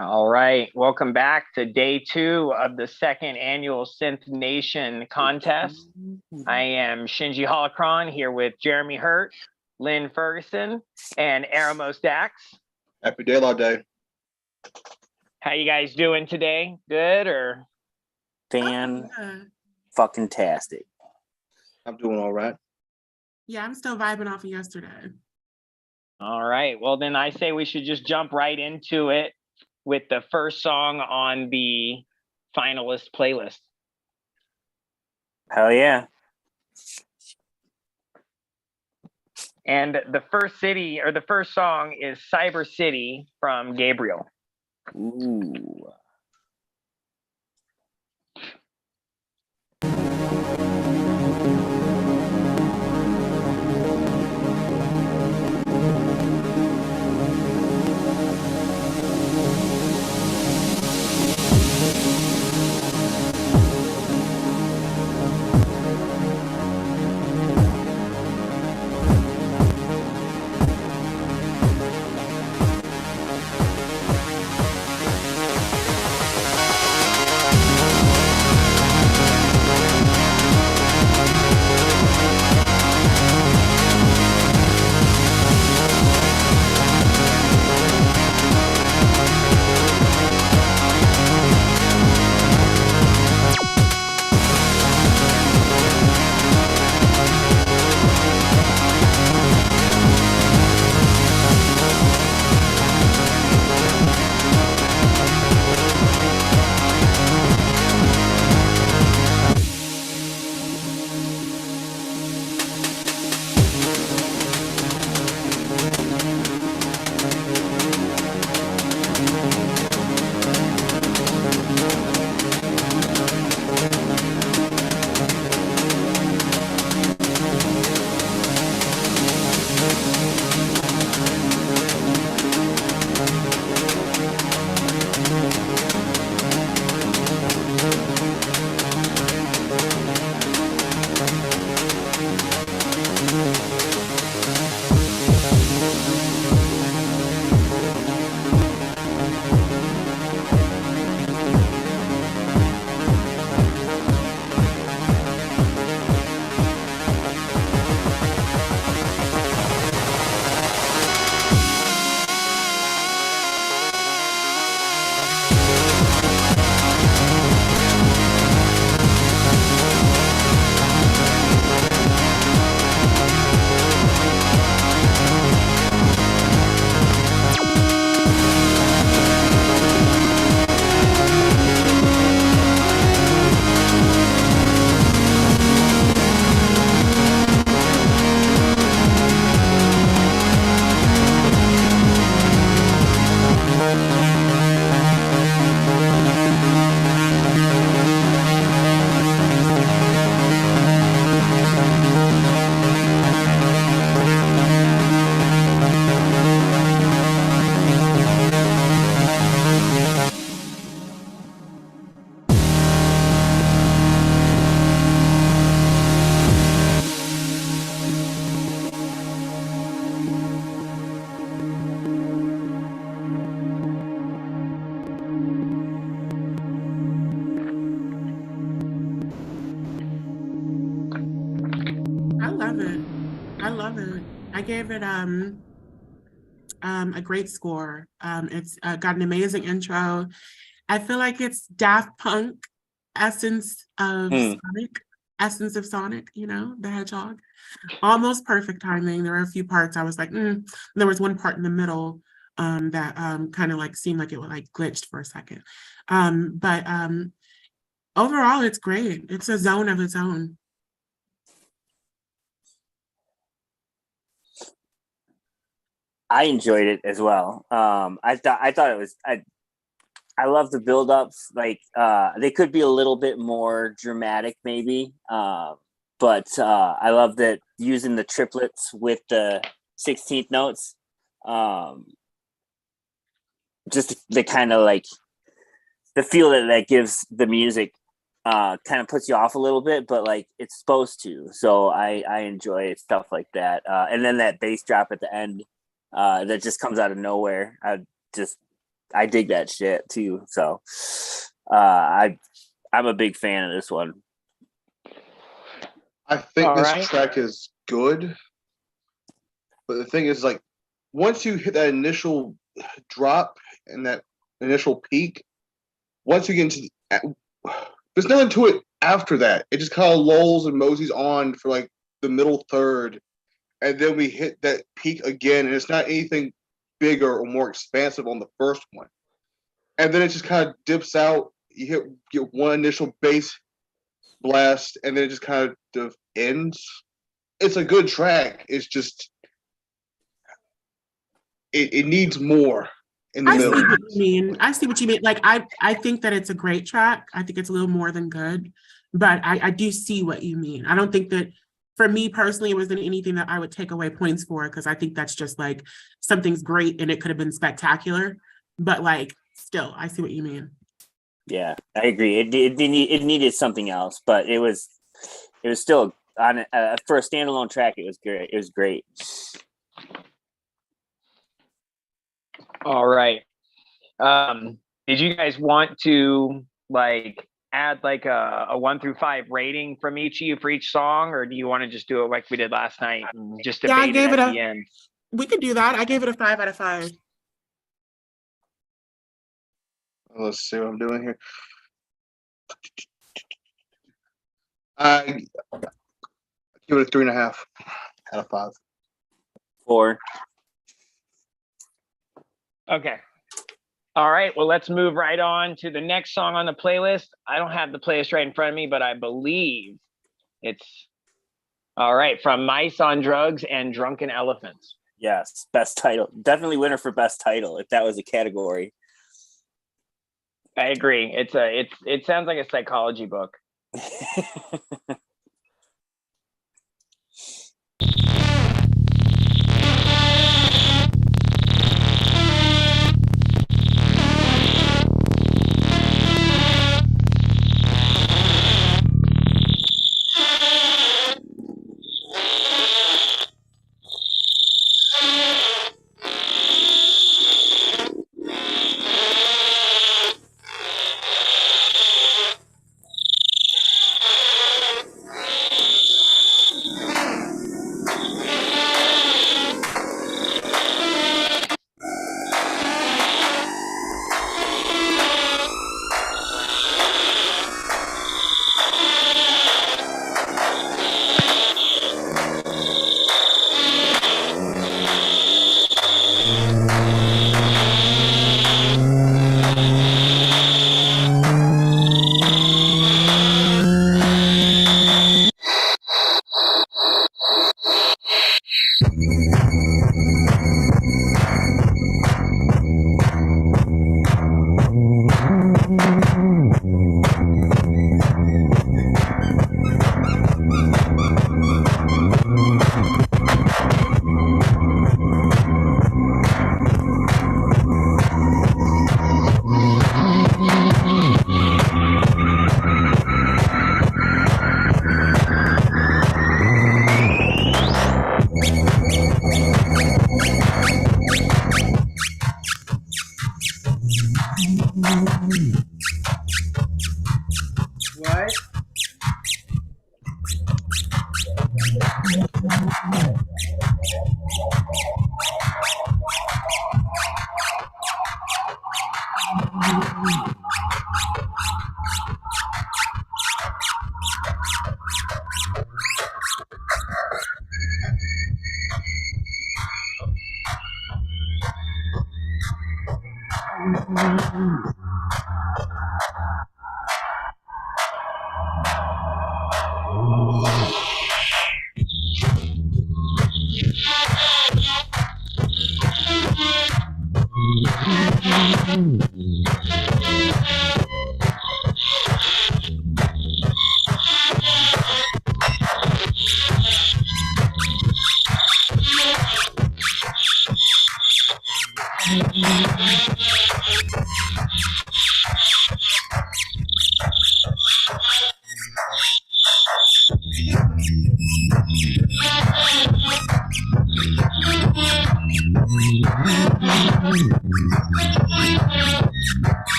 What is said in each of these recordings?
All right, welcome back to day 2 of the second annual Synth Nation contest. I am Shinji Holocron here with Jeremy Hurt, Lynn Ferguson, and Aramos Dax. Happy Daylight Day. How you guys doing today? Good or? Fucking tastic. I'm doing all right. Yeah, I'm still vibing off of yesterday. All right, well then I say we should just jump right into it with the first song on the finalist playlist. Hell yeah. And the first song is Cyber City from Gabriel. Ooh. I love it. I gave it a great score. It's got an amazing intro. I feel like it's Daft Punk essence of Sonic, you know, the Hedgehog. Almost perfect timing. There were a few parts I was like, There was one part in the middle that kind of like seemed like it would like glitched for a second. But overall, it's great. It's a zone of its own. I enjoyed it as well. I thought it was. I love the build-ups. Like they could be a little bit more dramatic, maybe. But I love that using the triplets with the 16th notes. Just the kind of like the feel that gives the music kind of puts you off a little bit, but like it's supposed to. So I enjoy stuff like that. And then that bass drop at the end that just comes out of nowhere. I dig that shit too. So I'm a big fan of this one. I think All this right. track is good, but the thing is, like, once you hit that initial drop and that initial peak, once you get into there's nothing to it after that. It just kind of lulls and moseys on for like the middle third, and then we hit that peak again, and it's not anything bigger or more expansive on the first one. And then it just kind of dips out. You get one initial bass blast, and then it just kind of ends. It's a good track. It's just it needs more in the I see middle. what you mean. I see what you mean. Like I think that it's a great track. I think it's a little more than good, but I do see what you mean. I don't think that for me personally, it wasn't anything that I would take away points for, because I think that's just like something's great and it could have been spectacular. But like still, I see what you mean. Yeah, I agree. It needed something else, but it was still on for a standalone track. It was great. It was great. All right. Did you guys want to like add like a 1 through 5 rating from each of you for each song, or do you want to just do it like we did last night and just Yeah, I debate gave it it at a- the end? We could do that. I gave it a 5 out of 5. Let's see what I'm doing here. I give it a 3.5 out of 5. 4. Okay. All right. Well, let's move right on to the next song on the playlist. I don't have the playlist right in front of me, but I believe it's all right from Mice on Drugs and Drunken Elephants. Yes, best title. Definitely winner for best title if that was a category. I agree. It sounds like a psychology book. What?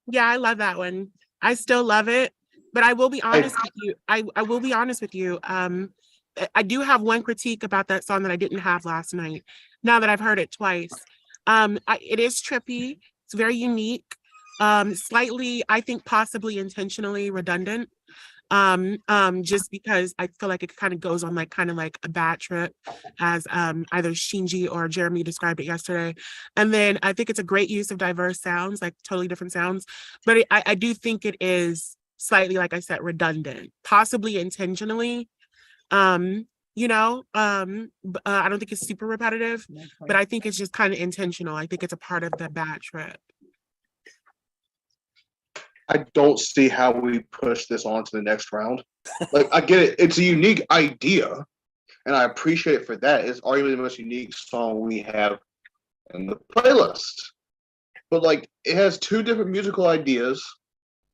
Yeah, I love that one. I still love it, but I will be honest with you. I will be honest with you. I do have one critique about that song that I didn't have last night. Now that I've heard it twice, it is trippy. It's very unique. Slightly, I think, possibly intentionally redundant. Just because I feel like it kind of goes on like kind of like a bad trip, as either Shinji or Jeremy described it yesterday. And then I think it's a great use of diverse sounds, like totally different sounds. But I do think it is slightly, like I said, redundant, possibly intentionally. You know, I don't think it's super repetitive, but I think it's just kind of intentional. I think it's a part of the bad trip. I don't see how we push this on to the next round. Like, I get it. It's a unique idea, and I appreciate it for that. It's arguably the most unique song we have in the playlist. But, like, it has two different musical ideas.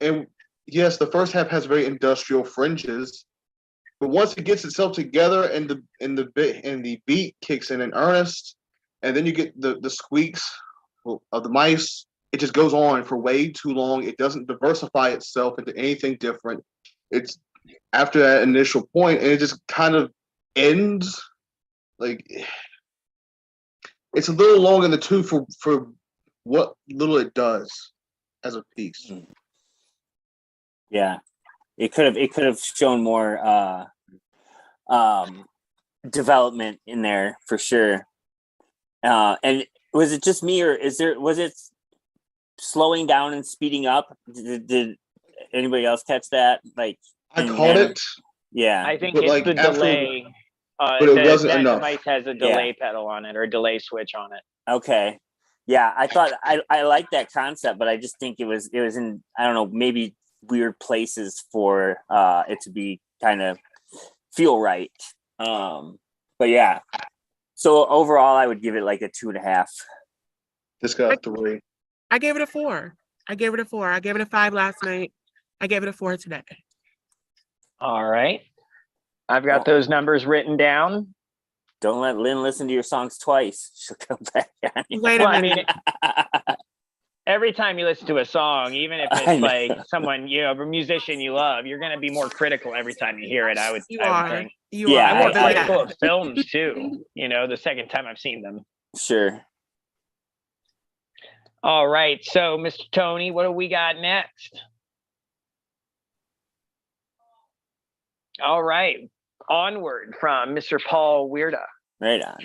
And, yes, the first half has very industrial fringes. But once it gets itself together and the beat kicks in earnest, and then you get the squeaks of the mice, it just goes on for way too long. It doesn't diversify itself into anything different. It's after that initial point, and it just kind of ends. Like, it's a little long in the tooth for what little it does as a piece. Yeah, it could have shown more development in there for sure. And was it just me, or was it slowing down and speeding up? Did anybody else catch that? Like, I caught it. Yeah, I think But, it's like, the after- delay. but it wasn't that enough. device has a delay pedal on it, or a delay switch on it. okay. Yeah, I thought I liked that concept, but I just think it was in, I don't know, maybe weird places for it to be kind of feel right. But yeah. So overall I would give it like a 2.5. This got 3. I gave it a 4. I gave it a 5 last night. I gave it a 4 today. All right. I've got those numbers written down. Don't let Lynn listen to your songs twice. She'll come back on you. Wait a Well, I minute. mean, every time you listen to a song, even if I it's know. like someone, a musician you love, you're going to be more critical every time you hear it. I would think. You Yeah, are. I'm more I- critical of films too, the second time I've seen them. Sure. All right. So, Mr. Tony, what do we got next? All right. Onward from Mr. Paul Weirda. Right on.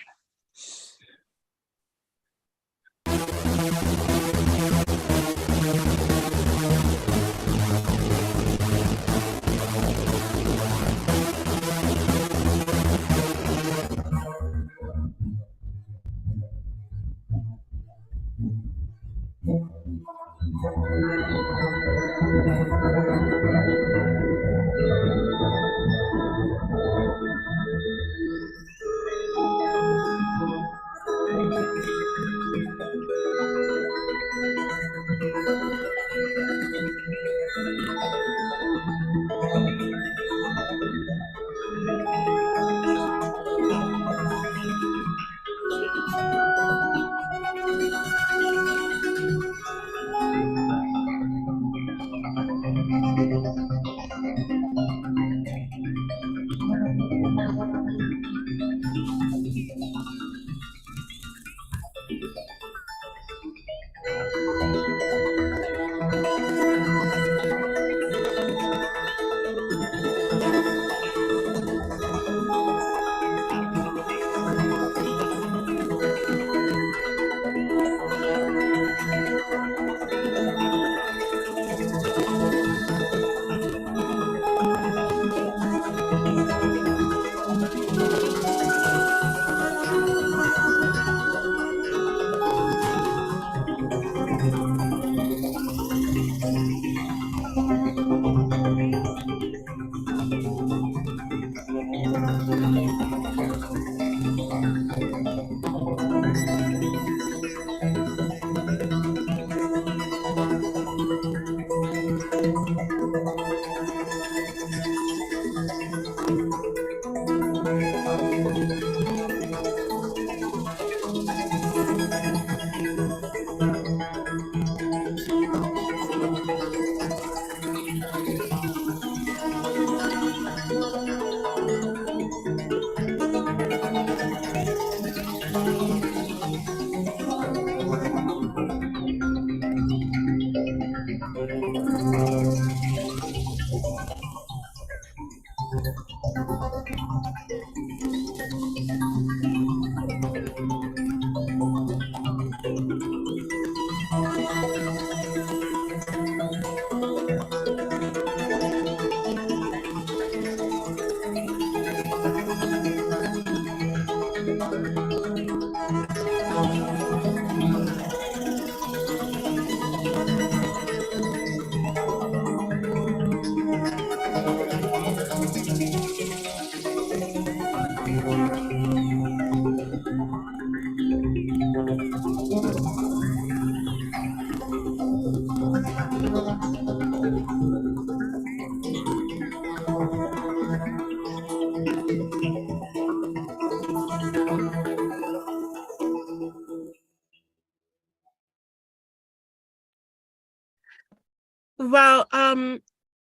Well,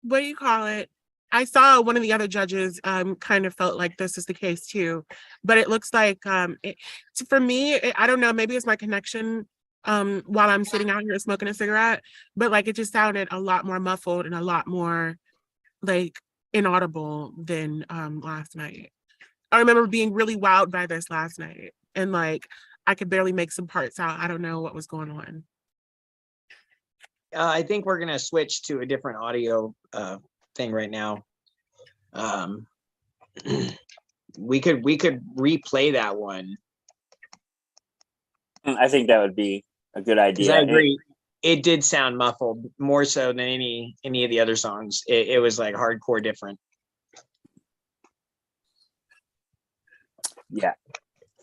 what do you call it? I saw one of the other judges kind of felt like this is the case too, but it looks like for me, I don't know, maybe it's my connection while I'm sitting out here smoking a cigarette, but like it just sounded a lot more muffled and a lot more like inaudible than last night. I remember being really wowed by this last night and like I could barely make some parts out. I don't know what was going on. I think we're gonna switch to a different audio thing right now. We could replay that one. I think that would be a good 'Cause idea. I agree. It did sound muffled more so than any of the other songs. It was like hardcore different. Yeah.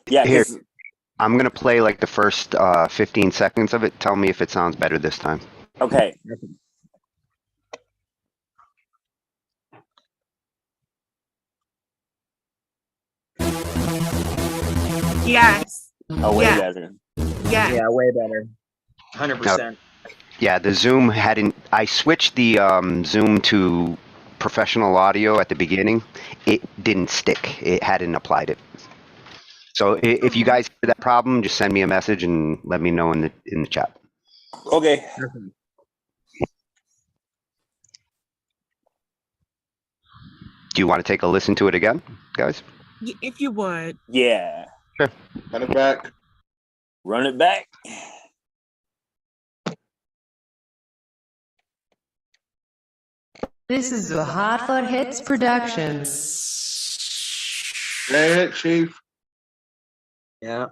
Here, 'Cause- I'm gonna play like the first 15 seconds of it. Tell me if it sounds better this time. okay. Yes. Oh, way Yeah. better. Yeah. Yeah, way better. 100%. Yeah, the Zoom hadn't. I switched the Zoom to professional audio at the beginning. It didn't stick. It hadn't applied it. So if you guys hear that problem, just send me a message and let me know in the chat. Okay. Do you want to take a listen to it again, guys? If you would. Yeah. Run it back. Run it back. This is a Hot for Hits production. Say it, Chief. Yeah.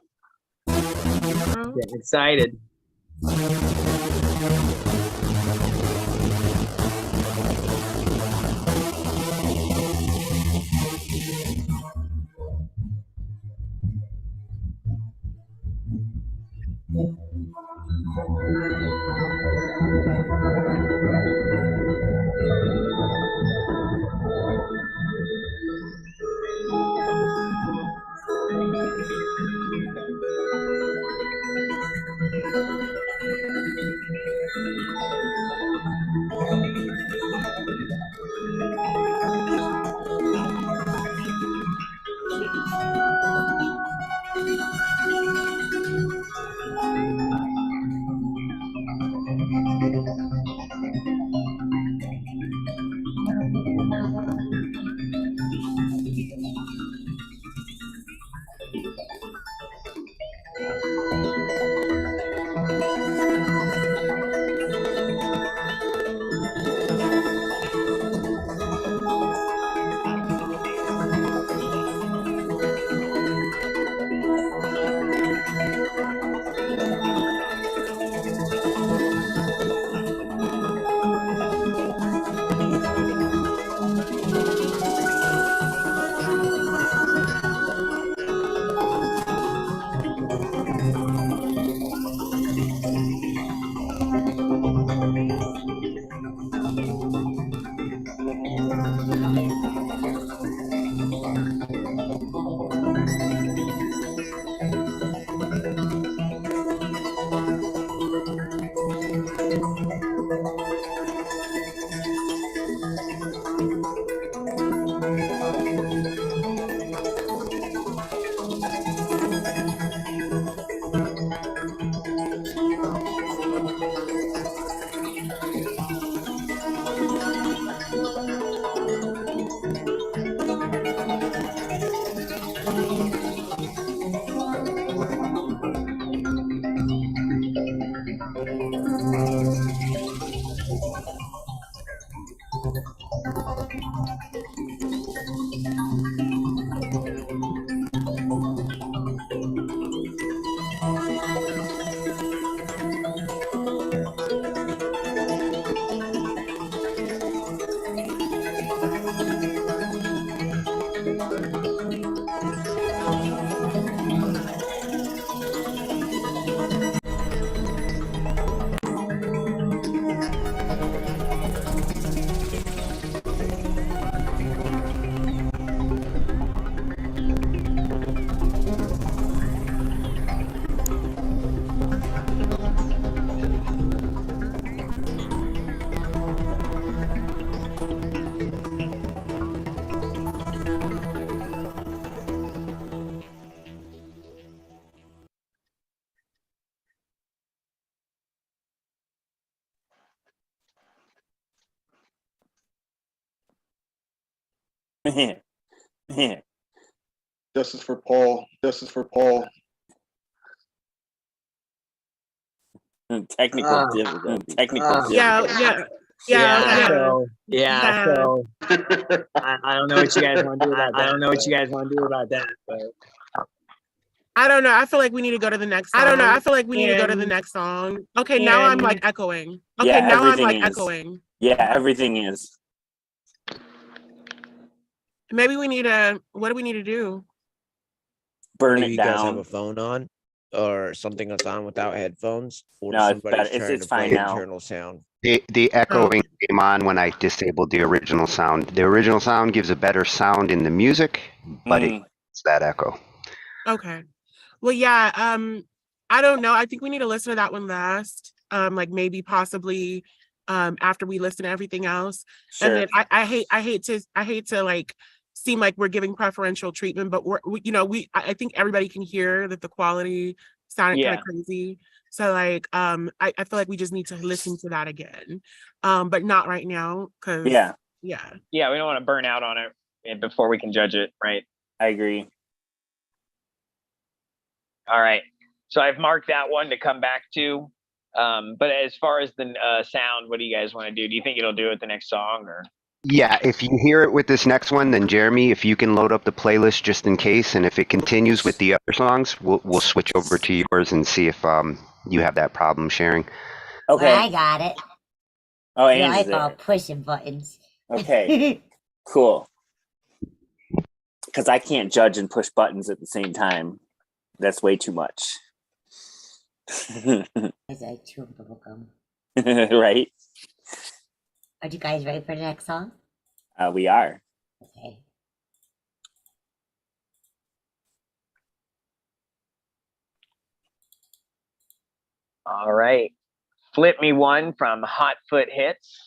Getting excited. Justice for Paul. Justice for Paul. Technical difficulty. Technical Yeah, difficulty. yeah. So Yeah. so I don't know what you guys want to do about that. I don't know what you guys want to do about that. But I don't know. I feel like we need to go to the next song. I don't know. I feel like we need to go to the next song. Okay, now I'm like echoing. Okay, Yeah, now I'm everything like is. echoing. Yeah, everything is. Maybe we need to, what do we need to do? Burn Maybe it you guys have down. a phone on or something that's on without headphones, or No, it's somebody's better. trying It's to fine play now. internal sound. The echoing came on when I disabled the original sound. The original sound gives a better sound in the music, but it's that echo. Okay. Well, yeah. I don't know. I think we need to listen to that one last. Like maybe possibly after we listen to everything else. Sure. And then I hate to like seem like we're giving preferential treatment, but I think everybody can hear that the quality sounded kind of crazy. So like I feel like we just need to listen to that again. But not right now, because Yeah, we don't want to burn out on it before we can judge it, right? I agree. All right. So I've marked that one to come back to. But as far as the sound, what do you guys want to do? Do you think it'll do it the next song, or? Yeah, if you hear it with this next one, then Jeremy, if you can load up the playlist just in case, and if it continues with the other songs, we'll switch over to yours and see if you have that problem sharing. Okay. Well, I got it. Oh, I Angie's call there. pushing buttons. Okay. Cool. Because I can't judge and push buttons at the same time. That's way too much. As I chew bubblegum. Right? Are you guys ready for the next song? We are. Okay. All right. Flip Me One from Hot Foot Hits.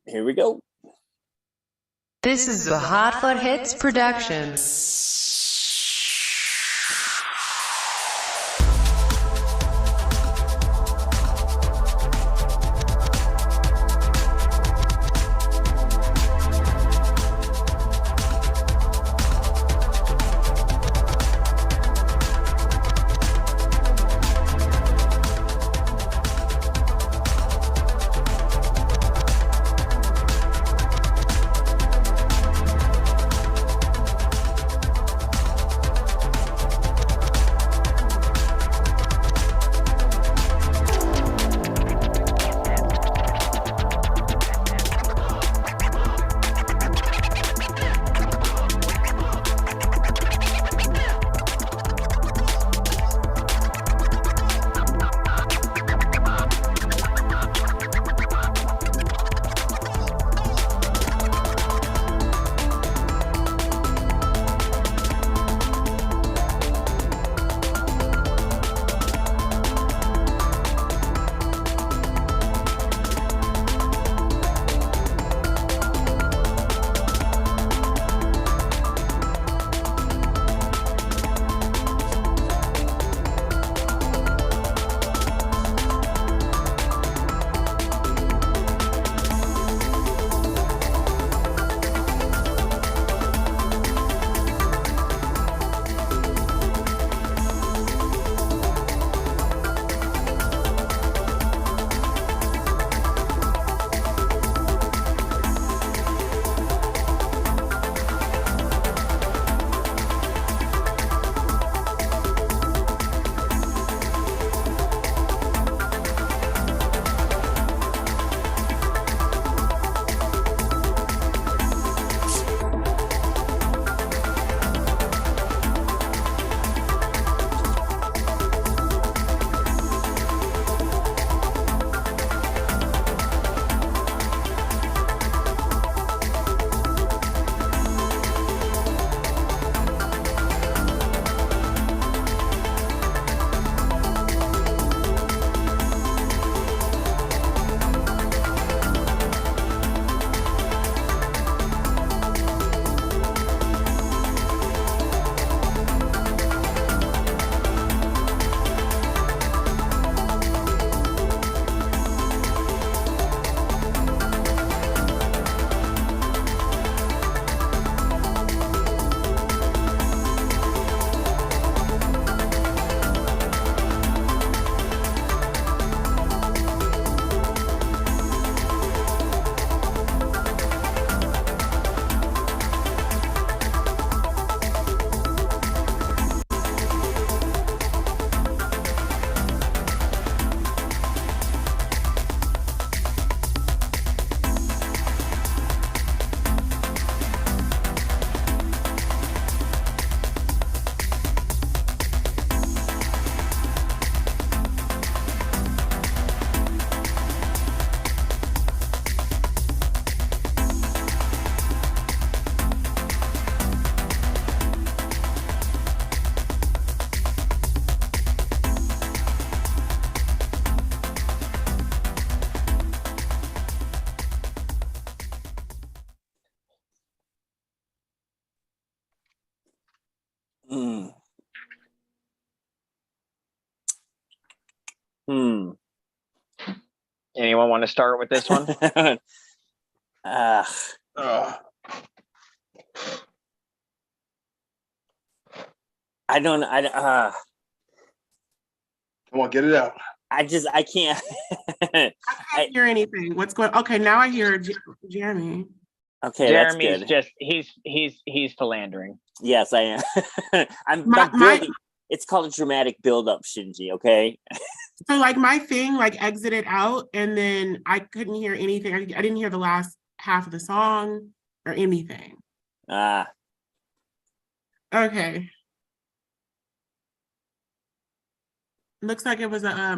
Here we go. This is the Hot Foot Hits production. Anyone want to start with this one? uh, I don't. Come on, get it out. I can't. I can't hear anything. What's going? Okay, now I hear Jeremy. Okay, Jeremy's that's good. just he's philandering. Yes, I am. I'm My- building. It's called a dramatic build-up, Shinji. Okay. So like my thing like exited out, and then I couldn't hear anything. I didn't hear the last half of the song or anything. Ah, Okay. Looks like it was a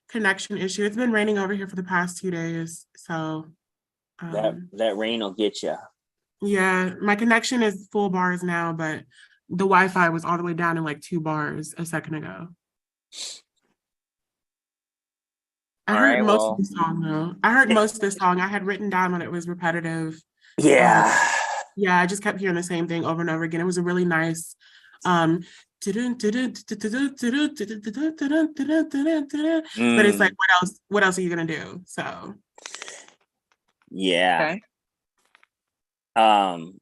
connection issue. It's been raining over here for the past 2 days, so that rain will get you. yeah, my connection is full bars now, but the Wi-Fi was all the way down in like 2 bars a second ago. I All heard right, most well- of the song though. I heard most of the song. I had written down that it was repetitive. Yeah. Yeah, I just kept hearing the same thing over and over again. It was a really nice but it's like what else are you gonna do? So Yeah. Okay.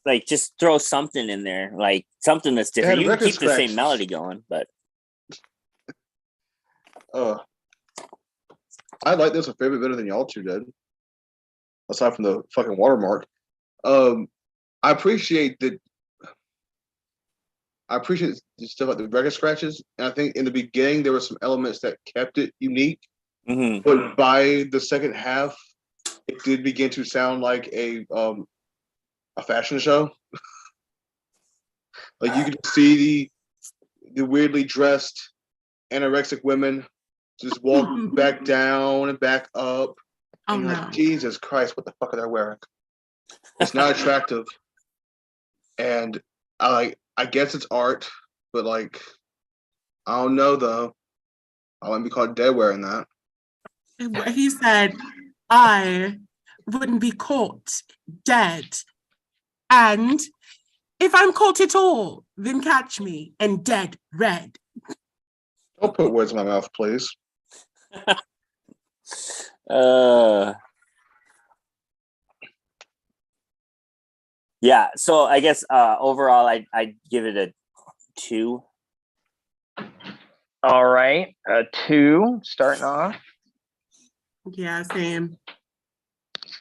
Like just throw something in there, like something that's different. Yeah, You can keep record the same scratches. melody going, but I like this a fair bit better than y'all two did. Aside from the fucking watermark. I appreciate that. I appreciate the stuff like the record scratches. And I think in the beginning there were some elements that kept it unique. mhm. But by the second half, it did begin to sound like a fashion show. Like you could see the weirdly dressed anorexic women just walk back down and back up. oh And you're no. like, Jesus Christ, what the fuck are they wearing? It's not attractive. And I guess it's art, but like I don't know though. I wouldn't be caught dead wearing that. He said, I wouldn't be caught dead. And if I'm caught at all, then catch me and dead red. Don't put words in my mouth, please. Yeah, so I guess overall I'd give it a 2. All right, a 2 starting off. Yeah, same.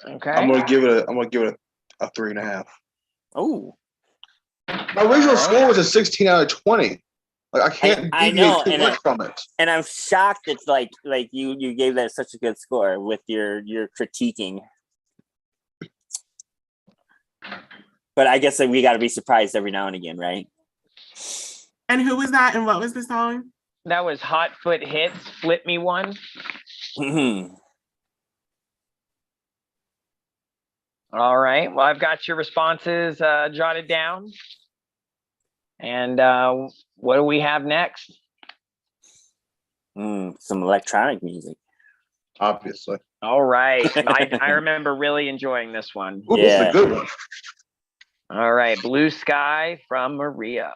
Okay. I'm gonna give it a 3.5. Oh, My original score was a 16 out of 20. Like I can't I deviate know, too and much from it. and I'm shocked it's like you gave that such a good score with your critiquing. But I guess that we got to be surprised every now and again, right? And who was that and what was the song? That was Hot Foot Hits, Flip Me One. Mhm. All right. Well, I've got your responses jotted down. And what do we have next? Some electronic music. Obviously. All right. I remember really enjoying this one. Ooh, this is Yeah. a good one. All right. Blue Sky from Maria.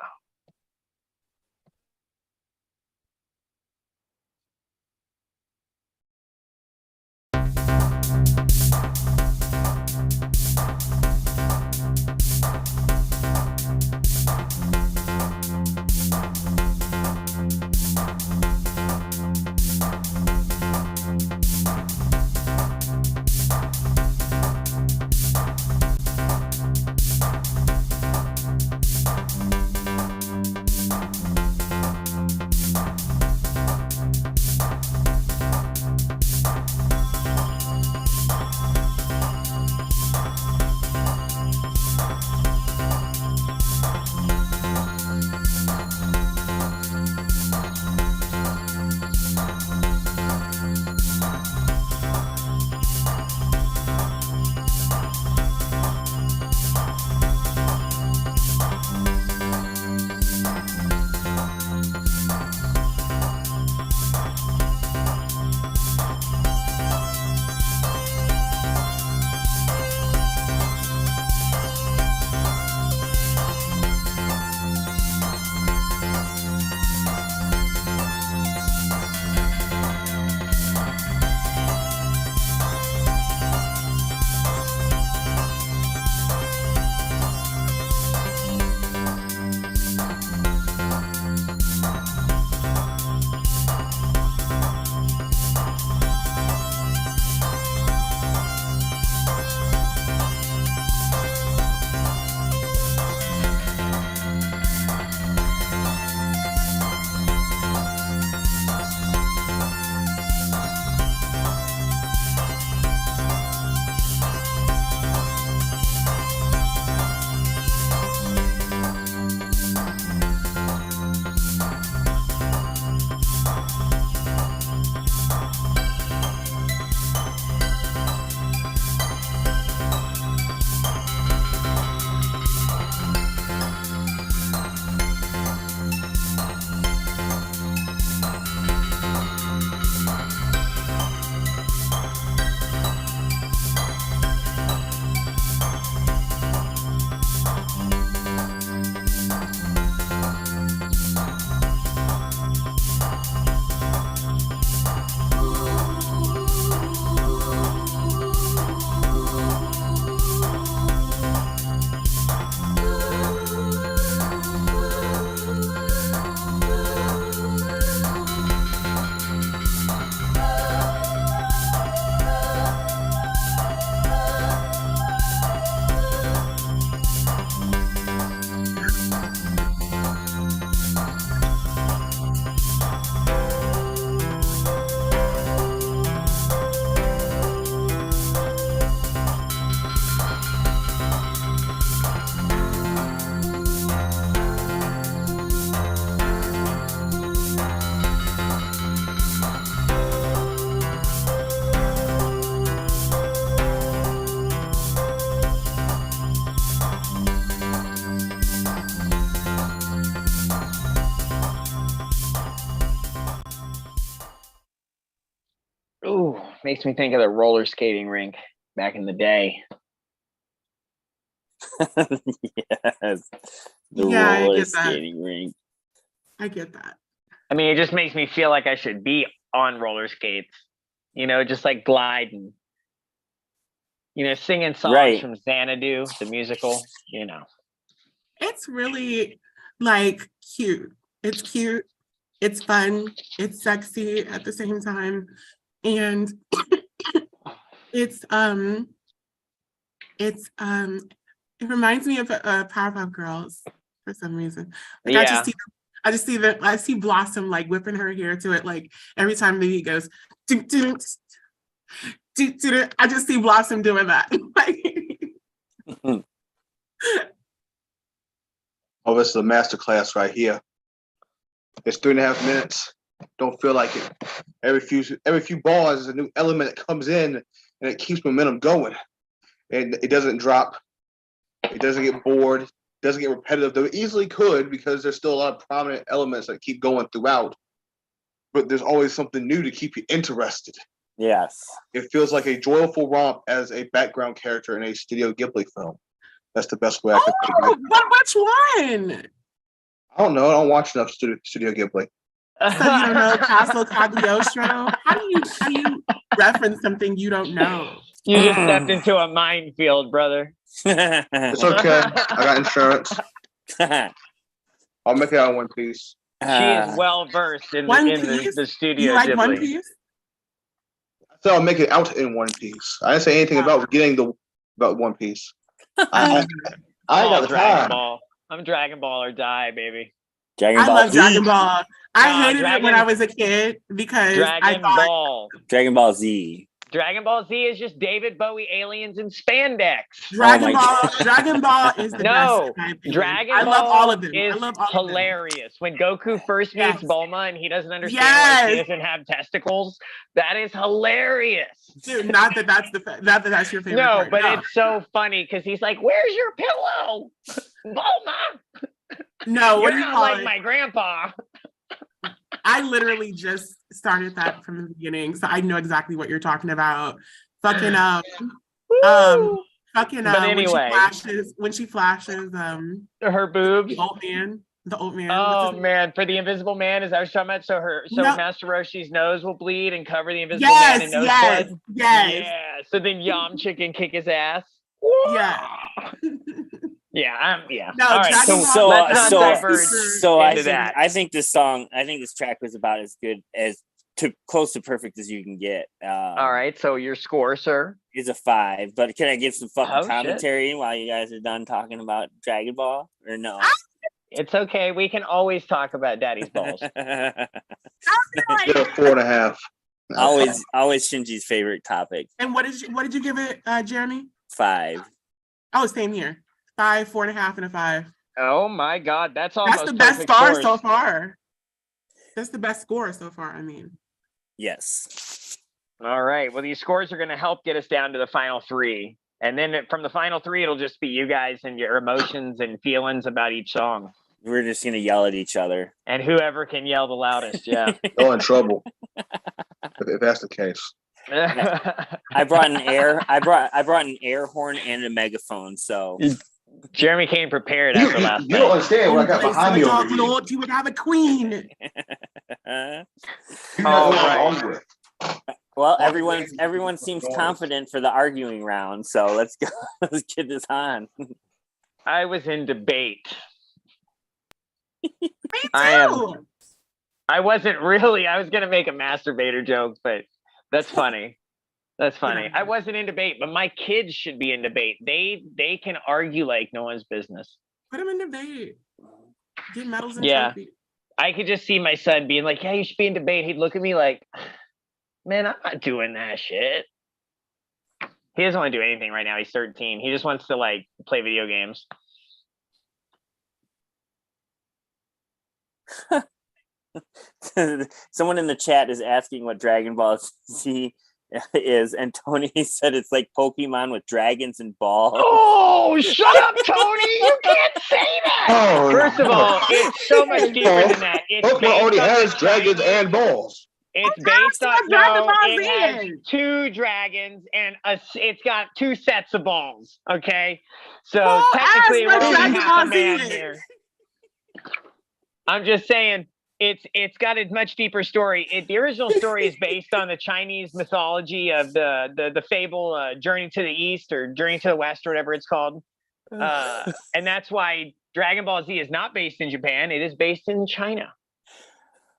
Makes me think of the roller skating rink back in the day. Yes. The Yeah, I roller get that. skating rink. I get that. I mean, it just makes me feel like I should be on roller skates, just like gliding, singing songs Right. from Xanadu, the musical, It's really like cute. It's cute. It's fun. It's sexy at the same time. And it reminds me of Powerpuff Girls for some reason. Like Yeah. I see Blossom like whipping her hair to it, like every time the beat goes, doo, doo, doo, doo, doo. I just see Blossom doing that. Oh, this is a masterclass right here. It's 3.5 minutes. Don't feel like it. Every few bars is a new element that comes in, and it keeps momentum going. And it doesn't drop. It doesn't get bored. It doesn't get repetitive. Though it easily could, because there's still a lot of prominent elements that keep going throughout. But there's always something new to keep you interested. Yes. It feels like a joyful romp as a background character in a Studio Ghibli film. That's the best way I could put it. But which one? I don't know. I don't watch enough Studio Ghibli. So you don't know Castle Cagliostro? How do you reference something you don't know? You just stepped into a minefield, brother. It's okay. I got insurance. I'll make it out in one piece. She is well versed in the Studio You like Ghibli. One Piece? I said I'll make it out in one piece. I didn't say anything about One Piece. I got the Dragon time. Ball. I'm Dragon Ball or die, baby. Dragon I Ball love Z. Dragon Ball. I hated it when Dragon- I was a kid because I Dragon thought Ball. Dragon Ball Z. Dragon Ball Z is just David Bowie aliens in spandex. Dragon my Ball. Dragon Ball is the No, best. in my opinion. Dragon I Ball love all of them. is I love all of them. hilarious. When Goku first meets Yes. Bulma and he doesn't understand why she Yes. doesn't have testicles, that is hilarious. Dude, not that that's your favorite. No, part. but No. it's so funny because he's like, "Where's your pillow, Bulma? No, what You're do you not call like it? my grandpa." I literally just started that from the beginning, so I know exactly what you're talking about. Fucking But anyway. when she flashes Her boobs. the old man. Oh What's his- man, for the Invisible Man, is that what you're talking about? So No. Master Roshi's nose will bleed and cover the Invisible Man in nose blood. yes. Yeah. So then Yamcha can kick his ass. Yeah. Yeah. No, All right. Dragon So Ball- let's not so- diverge I into think that. I think this track was about as good as close to perfect as you can get. All right. So your score, sir? Is a 5. But can I give some fucking Oh, shit. commentary while you guys are done talking about Dragon Ball or no? It's okay. We can always talk about Daddy's balls. Yeah, 4.5. always Shinji's favorite topic. And what did you give it, Jeremy? 5. Oh, same here. 5, 4.5, and a 5. Oh my God, that's almost That's the best perfect score scores. so far. That's the best score so far. I mean, Yes. All right. Well, these scores are going to help get us down to the final 3. And then from the final 3, it'll just be you guys and your emotions and feelings about each song. We're just gonna yell at each other. And whoever can yell the loudest, yeah. You're in trouble. if that's the case. I brought an air horn and a megaphone, so Jeremy came prepared after last You night. don't understand what I got behind me over here. Lord, you would have a queen. All right. Well, everyone seems confident for the arguing round, so let's go. Let's get this on. I was in debate. Me too. I wasn't really. I was going to make a masturbator joke, but that's funny. That's funny. I wasn't in debate, but my kids should be in debate. They can argue like no one's business. Put him in debate. Get medals and Yeah. trophies. I could just see my son being like, "Yeah, you should be in debate." He'd look at me like, "Man, I'm not doing that shit." He doesn't want to do anything right now. He's 13. He just wants to like play video games. Someone in the chat is asking what Dragon Ball Z is, and Tony said it's like Pokemon with dragons and balls. Oh, shut up, Tony! You can't say that. Oh, First of all, it's so much deeper than that. It's Pokemon based already on has the dragons Chinese- and balls. It's Who based on asked what Dragon Ball it Z has is? 2 dragons and it's got 2 sets of balls. Okay, so Who technically asked we're what only Dragon half a Ball Z man is? here. I'm just saying it's got a much deeper story. The original story is based on the Chinese mythology of the fable Journey to the East or Journey to the West or whatever it's called. And that's why Dragon Ball Z is not based in Japan. It is based in China.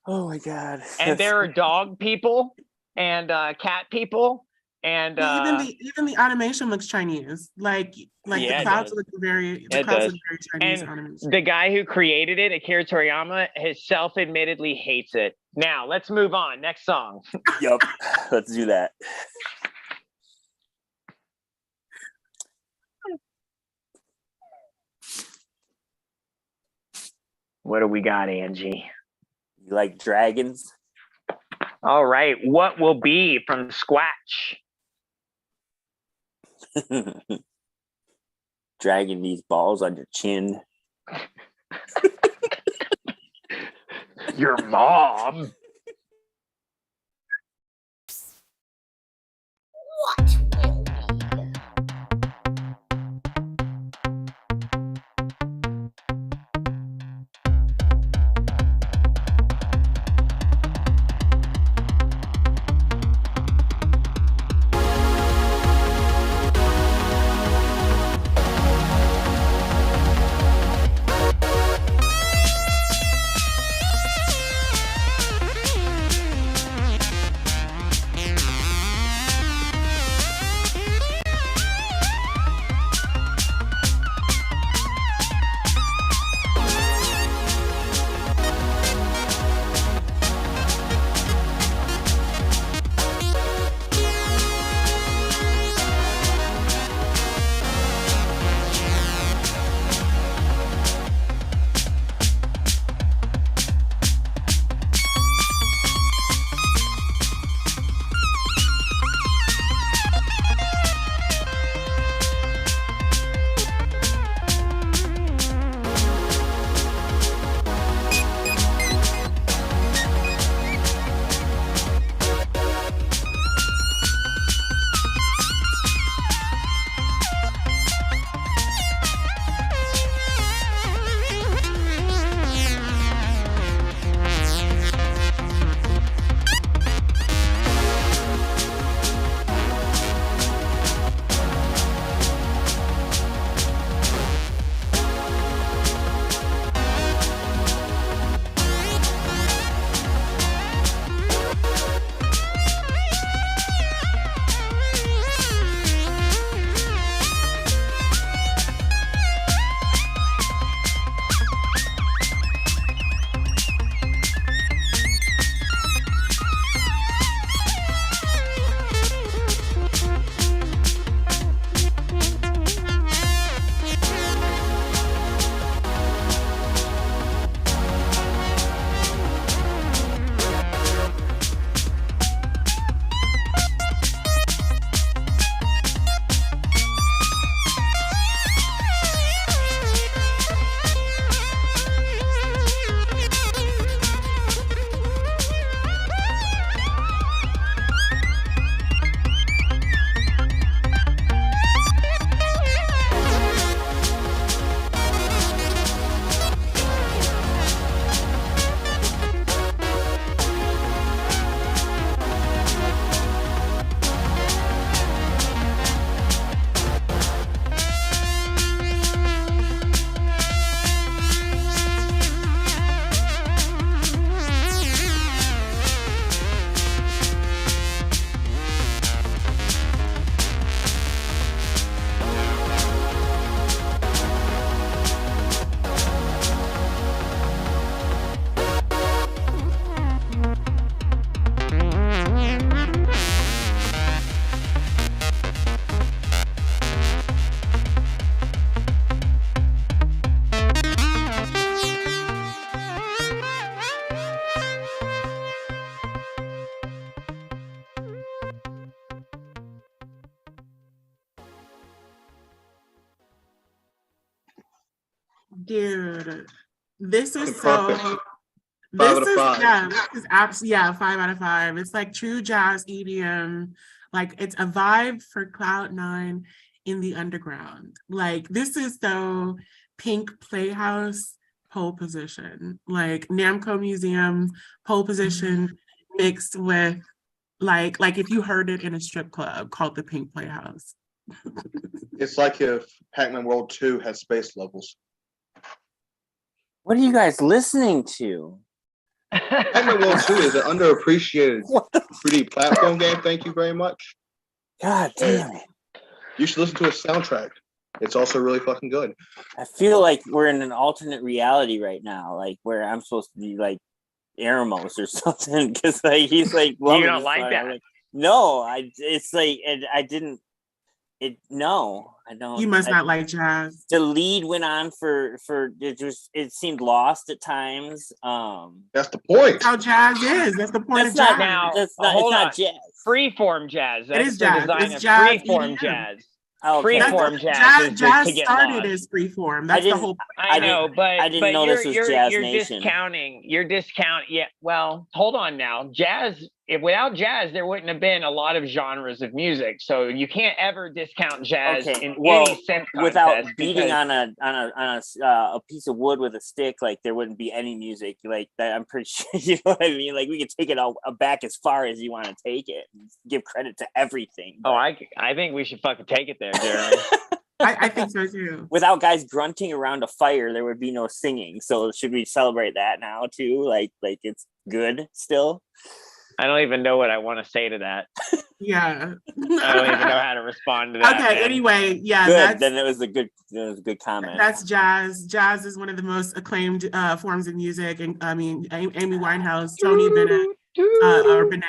Oh my god! And there are dog people and cat people and Even the animation looks Chinese. Like Yeah, the it clouds does. look very It clouds does. look very Chinese And animation. the guy who created it, Akira Toriyama, has self-admittedly hates it. Now let's move on. Next song. Yep, let's do that. What do we got, Angie? You like dragons? All right. What will be from Squatch? Dragging these balls on your chin. Your mom. What will be? Dude, this is Perfect. so 5 out of 5. Yeah, this is absolutely, yeah, 5 out of 5. It's like true jazz EDM. Like it's a vibe for Cloud9 in the underground. Like this is so Pink Playhouse pole position, like Namco Museum pole position mixed with like if you heard it in a strip club called the Pink Playhouse. It's like if Pac-Man World 2 had space levels. What are you guys listening to? Pac-Man World 2 is an underappreciated 3D platform game. Thank you very much. God damn it. You should listen to its soundtrack. It's also really fucking good. I feel like we're in an alternate reality right now, like where I'm supposed to be like Eremos or something, because like he's like, You don't like that? Like, no, it's like, and I didn't. No, I don't. You must not like jazz. The lead went on for it seemed lost at times. That's the point. How jazz is. That's the point of That's jazz. not Now, that's not. hold It's on. not jazz. Freeform jazz. That's is the jazz. design It's of jazz freeform EDM. jazz. Okay. Freeform jazz is just Jazz to get started lost. as freeform. I That's the didn't- whole. I know, but I didn't but know this was Jazz you're Nation. discounting. You're discount. Yeah. Well, hold on now. Jazz. If without jazz, there wouldn't have been a lot of genres of music. So you can't ever discount jazz Okay, in well, any sense. without beating on a piece of wood with a stick, like there wouldn't be any music like that. I'm pretty sure, you know what I mean. Like we could take it all back as far as you want to take it. And give credit to everything. Oh, I think we should fucking take it there, Jeremy. I think so too. Without guys grunting around a fire, there would be no singing. So should we celebrate that now too? Like it's good still. I don't even know what I want to say to that. Yeah. I don't even know how to respond to that. Okay. man. Anyway, yeah. Good. Then it was a good comment. That's jazz. Jazz is one of the most acclaimed forms of music, and I mean, Amy Winehouse, Tony Bennett, or Benet,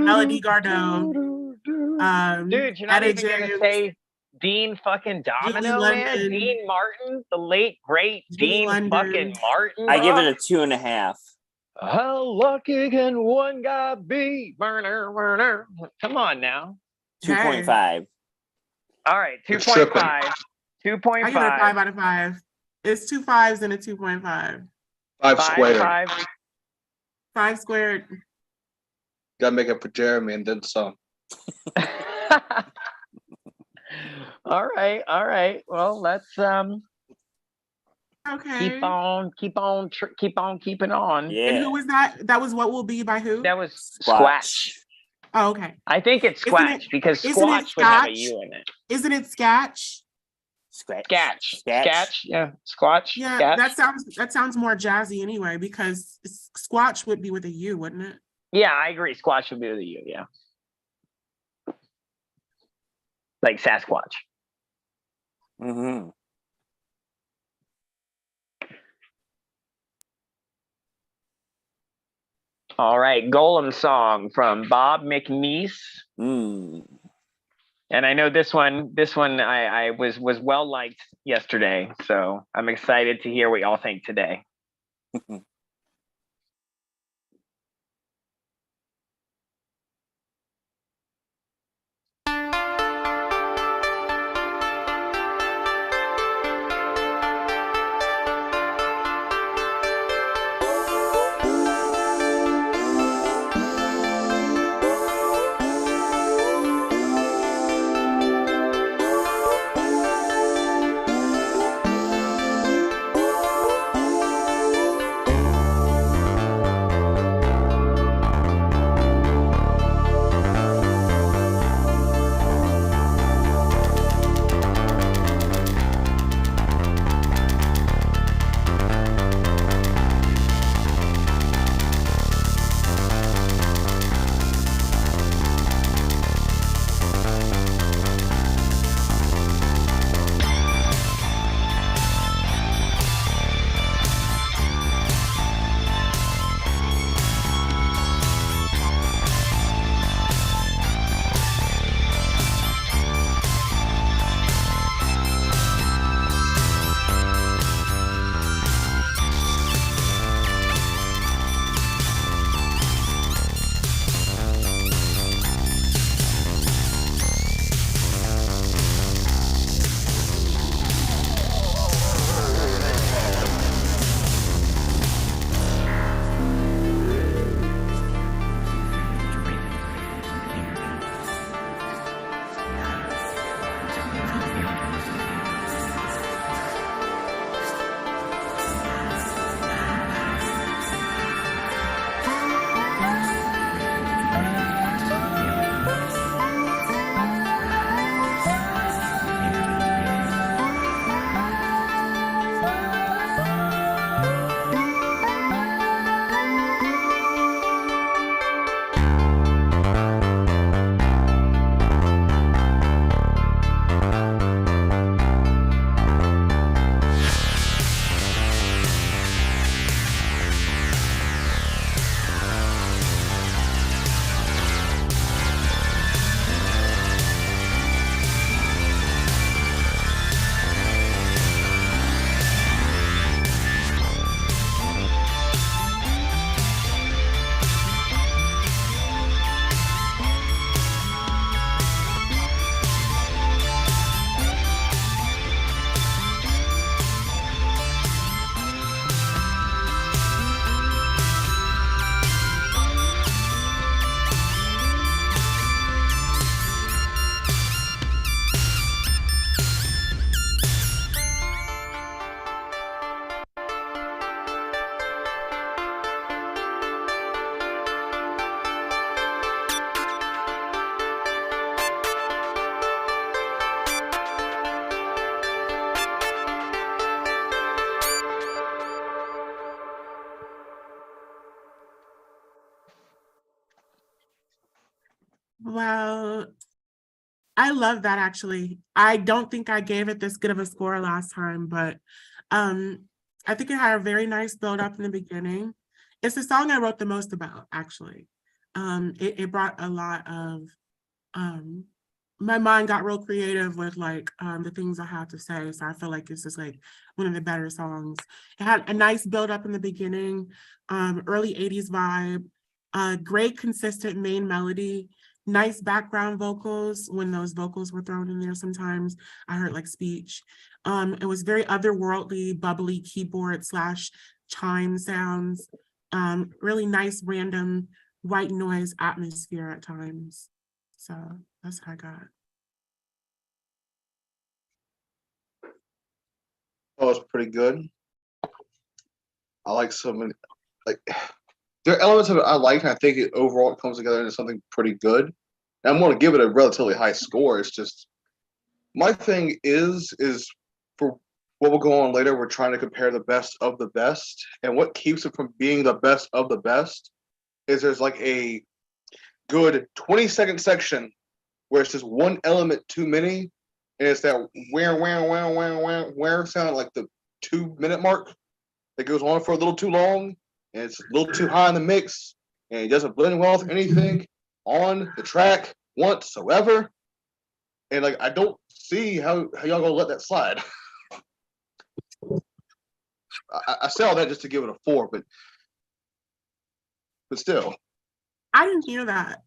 Melody Gardot, Dude, you're not Etta even gonna James, say Dean fucking Domino, man. London. Dean Martin, the late great Julie Dean London. fucking Martin. I give it bro. a 2.5. How lucky can one guy be? Burner. Come on now. 2.5. All right, It's 2.5. I give it a 5 out of 5. It's 2 5s and a 2.5. 5 squared. 5 squared. Gotta make up for Jeremy and then some. All right. Well, let's Okay. keep on keeping on. Yeah. And who was that? That was What Will Be by who? That was Squatch. Oh, okay. I think it's Isn't Squatch it- because isn't it Squatch would have a Scotch? U in it. Isn't it Sketch? Scatch. Yeah. Squatch. Yeah, Scatch. that sounds more jazzy anyway, because Squatch would be with a U, wouldn't it? Yeah, I agree. Squatch would be with a U, yeah. Like Sasquatch. Mm-hmm. All right, Golem song from Bob McNeese. Mm. And I know this one I was well liked yesterday, so I'm excited to hear what y'all think today. Well, I love that actually. I don't think I gave it this good of a score last time, but I think it had a very nice build up in the beginning. It's the song I wrote the most about, actually. It brought a lot of my mind got real creative with like the things I had to say. So I feel like this is like one of the better songs. It had a nice build up in the beginning, early 80s vibe, great consistent main melody, nice background vocals when those vocals were thrown in there sometimes. I heard like speech. It was very otherworldly, bubbly keyboard / chime sounds, really nice random white noise atmosphere at times. So that's what I got. Oh, it's pretty good. I like some, like, there are elements of it I like, and I think it overall it comes together into something pretty good. And I'm going to give it a relatively high score. It's just, my thing is for what will go on later, we're trying to compare the best of the best. And what keeps it from being the best of the best is there's like a good 20-second section where it's just one element too many, and it's that where sound like the 2-minute mark that goes on for a little too long, and it's a little too high in the mix, and it doesn't blend well with anything on the track whatsoever. And like, I don't see how y'all gonna let that slide. I say all that just to give it a 4, but still. I didn't hear that.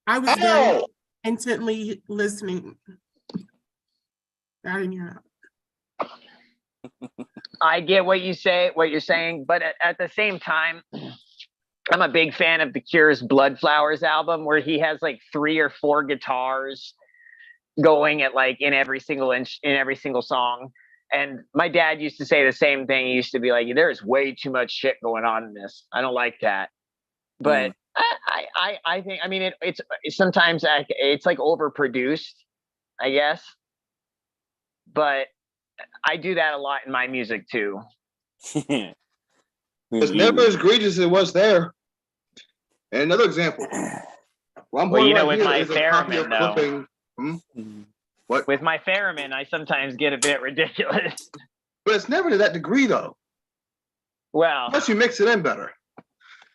I was very intently listening. I didn't hear that. I get what you're saying, but at the same time, I'm a big fan of The Cure's Blood Flowers album, where he has like 3 or 4 guitars going at like in every single song. And my dad used to say the same thing. He used to be like, "There's way too much shit going on in this. I don't like that." But I think, I mean, it's sometimes it's like overproduced, I guess. But I do that a lot in my music too. It's never as egregious as it was there. And another example. Well, you know, with my theremin, though. What? With my theremin, I sometimes get a bit ridiculous. But it's never to that degree, though. Well, unless you mix it in better.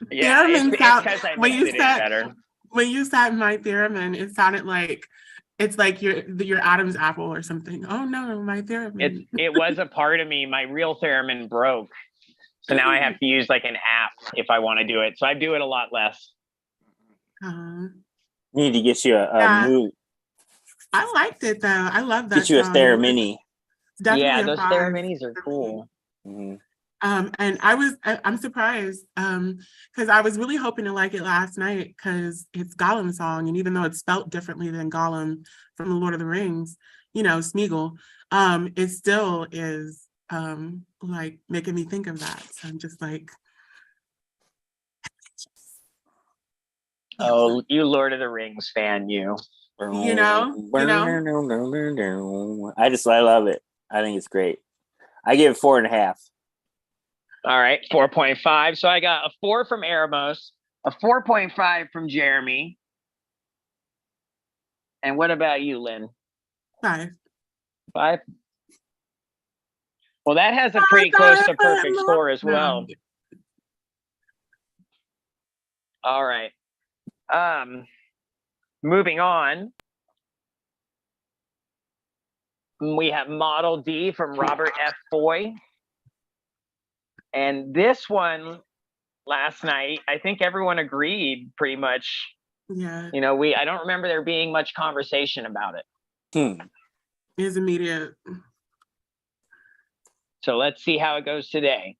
Yeah, it's because I when mixed it in better. When you said my theremin, it sounded like it's like your Adam's apple or something. Oh no, my theremin. It was a part of me. My real theremin broke, so now I have to use like an app if I want to do it. So I do it a lot less. Need to get you a mood. I liked it though. I love that. Get you a theremin. Yeah, those theraminis are cool. Mm-hmm. And I'm surprised because I was really hoping to like it last night because it's Gollum's song, and even though it's spelt differently than Gollum from the Lord of the Rings, you know, Smeagol, it still is like making me think of that. So I'm just like, oh, you Lord of the Rings fan, you. You know. I love it. I think it's great. I give it 4.5. All right, 4.5. So I got a 4 from Eremos, a 4.5 from Jeremy. And what about you, Lynn? 5. 5? Well, that has a pretty close to perfect score as well. All right. Moving on. We have Model D from Robert F. Foy. And this one last night, I think everyone agreed pretty much. Yeah. You know, I don't remember there being much conversation about it. It was immediate. So let's see how it goes today.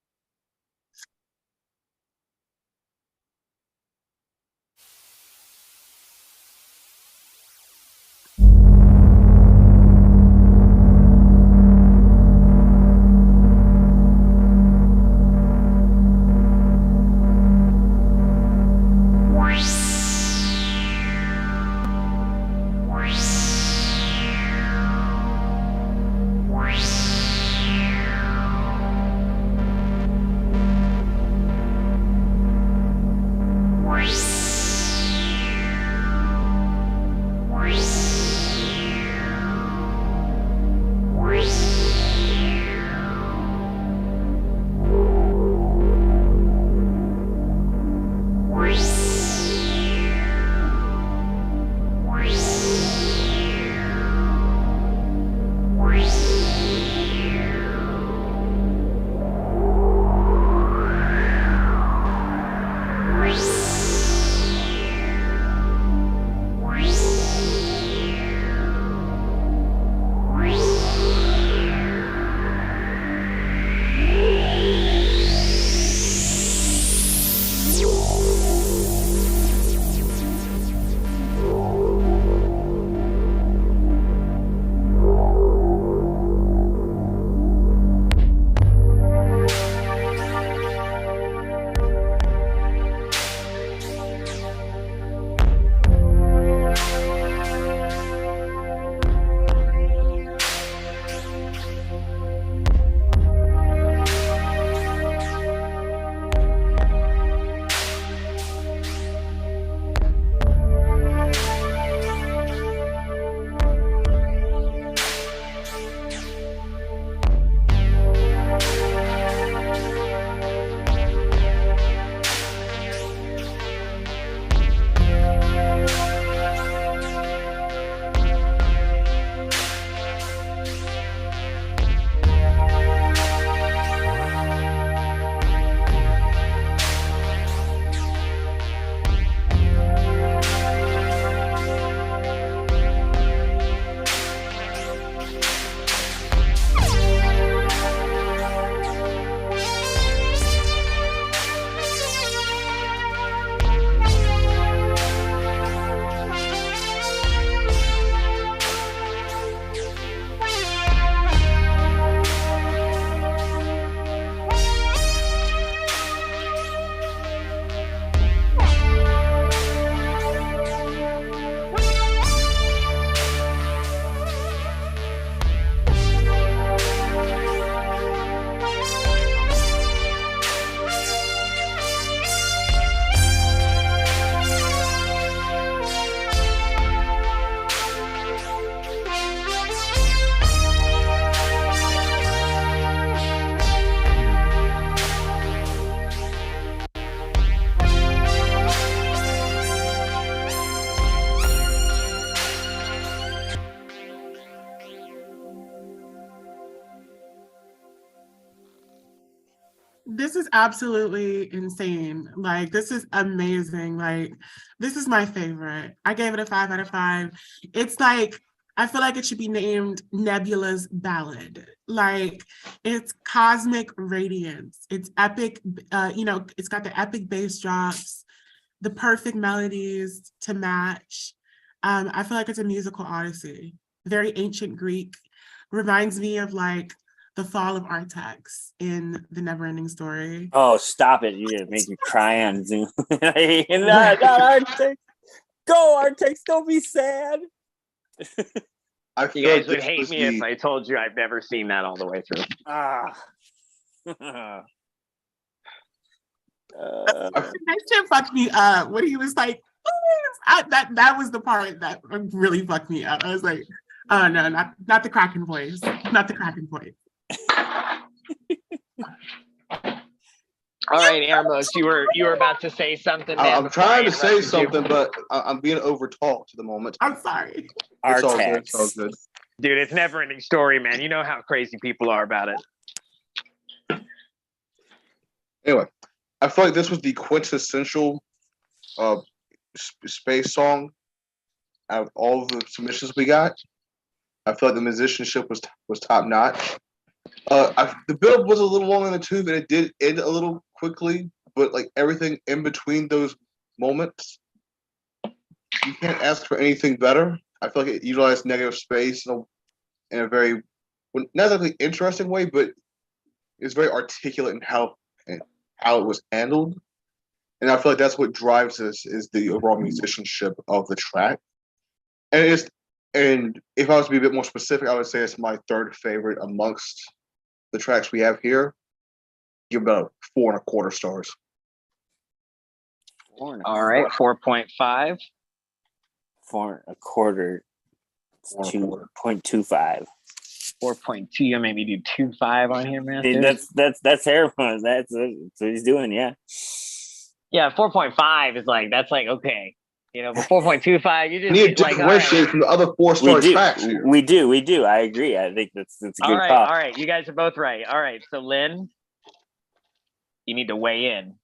This is absolutely insane. Like, this is amazing. Like, this is my favorite. I gave it a 5 out of 5. It's like, I feel like it should be named Nebula's Ballad. Like, it's cosmic radiance. It's epic, it's got the epic bass drops, the perfect melodies to match. I feel like it's a musical odyssey. Very ancient Greek. Reminds me of like the fall of Artax in the Neverending Story. Oh, stop it. You're gonna make me cry on Zoom. Not Artax. Go, Artax, don't be sad. I You feel guys like would this hate was me if the- I told you I've never seen that all the way through. Ah. That shit fucked me up when he was like, that was the part that really fucked me up. I was like, oh no, not the Kraken voice. Not the Kraken voice. All right, Amos, you were about to say something. Man, I'm before I trying to say interrupted you. something, but I'm being overtalked at the moment. I'm sorry. It's all good. Artax. It's all good. Dude, it's never ending story, man. You know how crazy people are about it. Anyway, I feel like this was the quintessential space song out of all of the submissions we got. I feel like the musicianship was top notch. The build was a little long in the tooth, and it did end a little quickly. But like everything in between those moments, you can't ask for anything better. I feel like it utilized negative space in a very, not exactly interesting way, but it's very articulate in how it was handled. And I feel like that's what drives this is the overall musicianship of the track. And if I was to be a bit more specific, I would say it's my third favorite amongst the tracks we have here. Give it about 4.25 stars. All right, 4.5. 4.25. It's 2.25. 4.2. You maybe do 2.5 on here, man. Dude, that's terrible. That's what he's doing. Yeah. Yeah, 4.5 is like that's like okay, but 4.25 you We need just to like all right. differentiate from the other 4-star tracks here. We do. I agree. I think that's a good All call. right. You guys are both right. All right, so Lynn, you need to weigh in.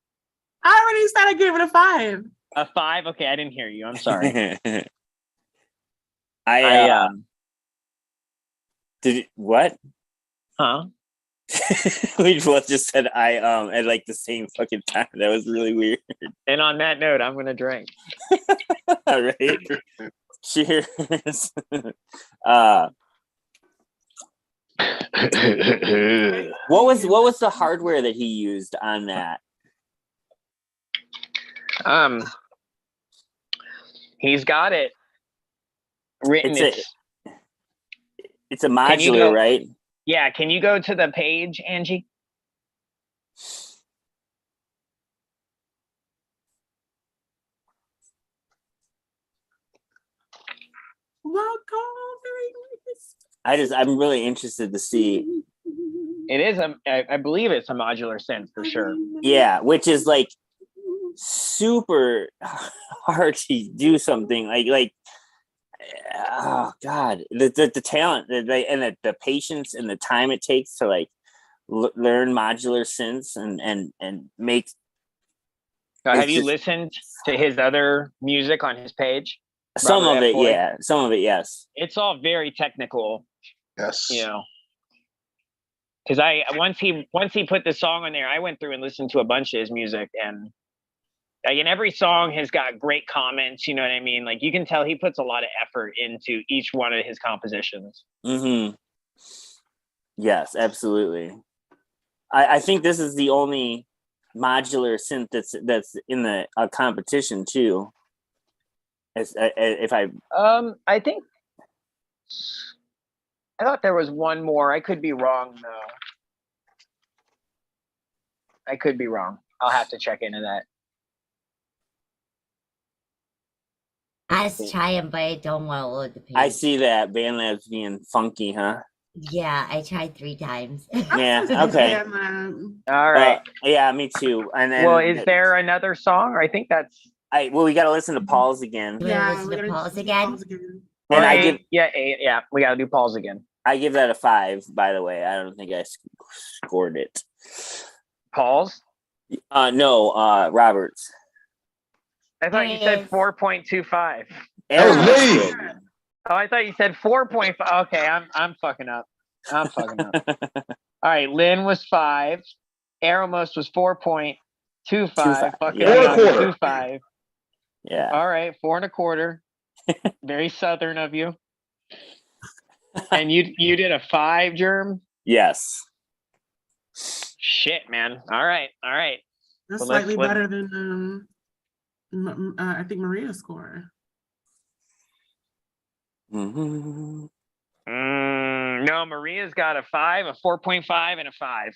I already said I gave it a 5. A 5? Okay, I didn't hear you. I'm sorry. I did it, what? Huh? We both just said I at like the same fucking time. That was really weird. And on that note, I'm gonna drink. All right. Cheers. What was the hardware that he used on that? He's got it written. It's a modular, right? Yeah, can you go to the page, Angie? I'm really interested to see. It is I believe it's a modular synth for sure. Yeah, which is like super hard to do something like oh god, the talent and the patience and the time it takes to like learn modular synths and make. Have you listened to his other music on his page? Some of it, yeah. Some of it, yes. It's all very technical. Yes. Because once he put the song on there, I went through and listened to a bunch of his music, and every song has got great comments. You know what I mean? Like you can tell he puts a lot of effort into each one of his compositions. Mm-hmm. Yes, absolutely. I think this is the only modular synth that's in the competition too. I think I thought there was one more. I could be wrong though. I could be wrong. I'll have to check into that. I was trying, but I don't want to load the page. I see that BandLab's being funky, huh? Yeah, I tried 3 times. Yeah. Okay. All right. Yeah, me too. And then, well, is there another song? I think that's. We got to listen to Paul's again. Yeah, listen to Paul's again. And we got to do Paul's again. I give that a 5. By the way, I don't think I scored it. Paul's? No, Roberts. I thought you said 4.25. Aaron was was me. good. Oh, I thought you said 4.5. Okay, I'm fucking up. I'm fucking up. All right, Lynn was 5. Aramos was 4.25. 2.5, Fucking yeah. 4.25. Yeah. All right, 4.25. Very southern of you. And you did a 5, Germ? Yes. Shit, man. All right. That's Well, slightly let's- better than I think Maria's score. Mhm. No, Maria's got a 5, a 4.5, and a 5.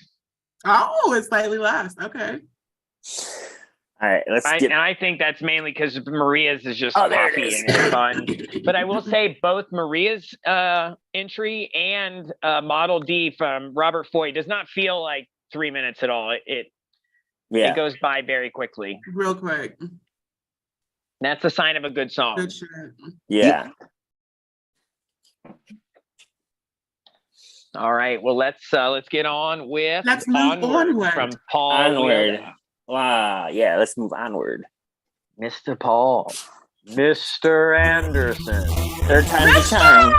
Oh, it's slightly less. Okay. All right, let's get. And I think that's mainly because Maria's is just Oh, there it coffee is. and it's fun. But I will say both Maria's entry and Model D from Robert Foy does not feel like 3 minutes at all. It goes by very quickly. Real quick. That's a sign of a good song. Good shit. Yeah. All right. Well, let's get on with Let's move onward. from Paul. Onward. Wheeler. Wow. Yeah. Let's move onward. Mr. Paul. Mr. Anderson. Third time to shine.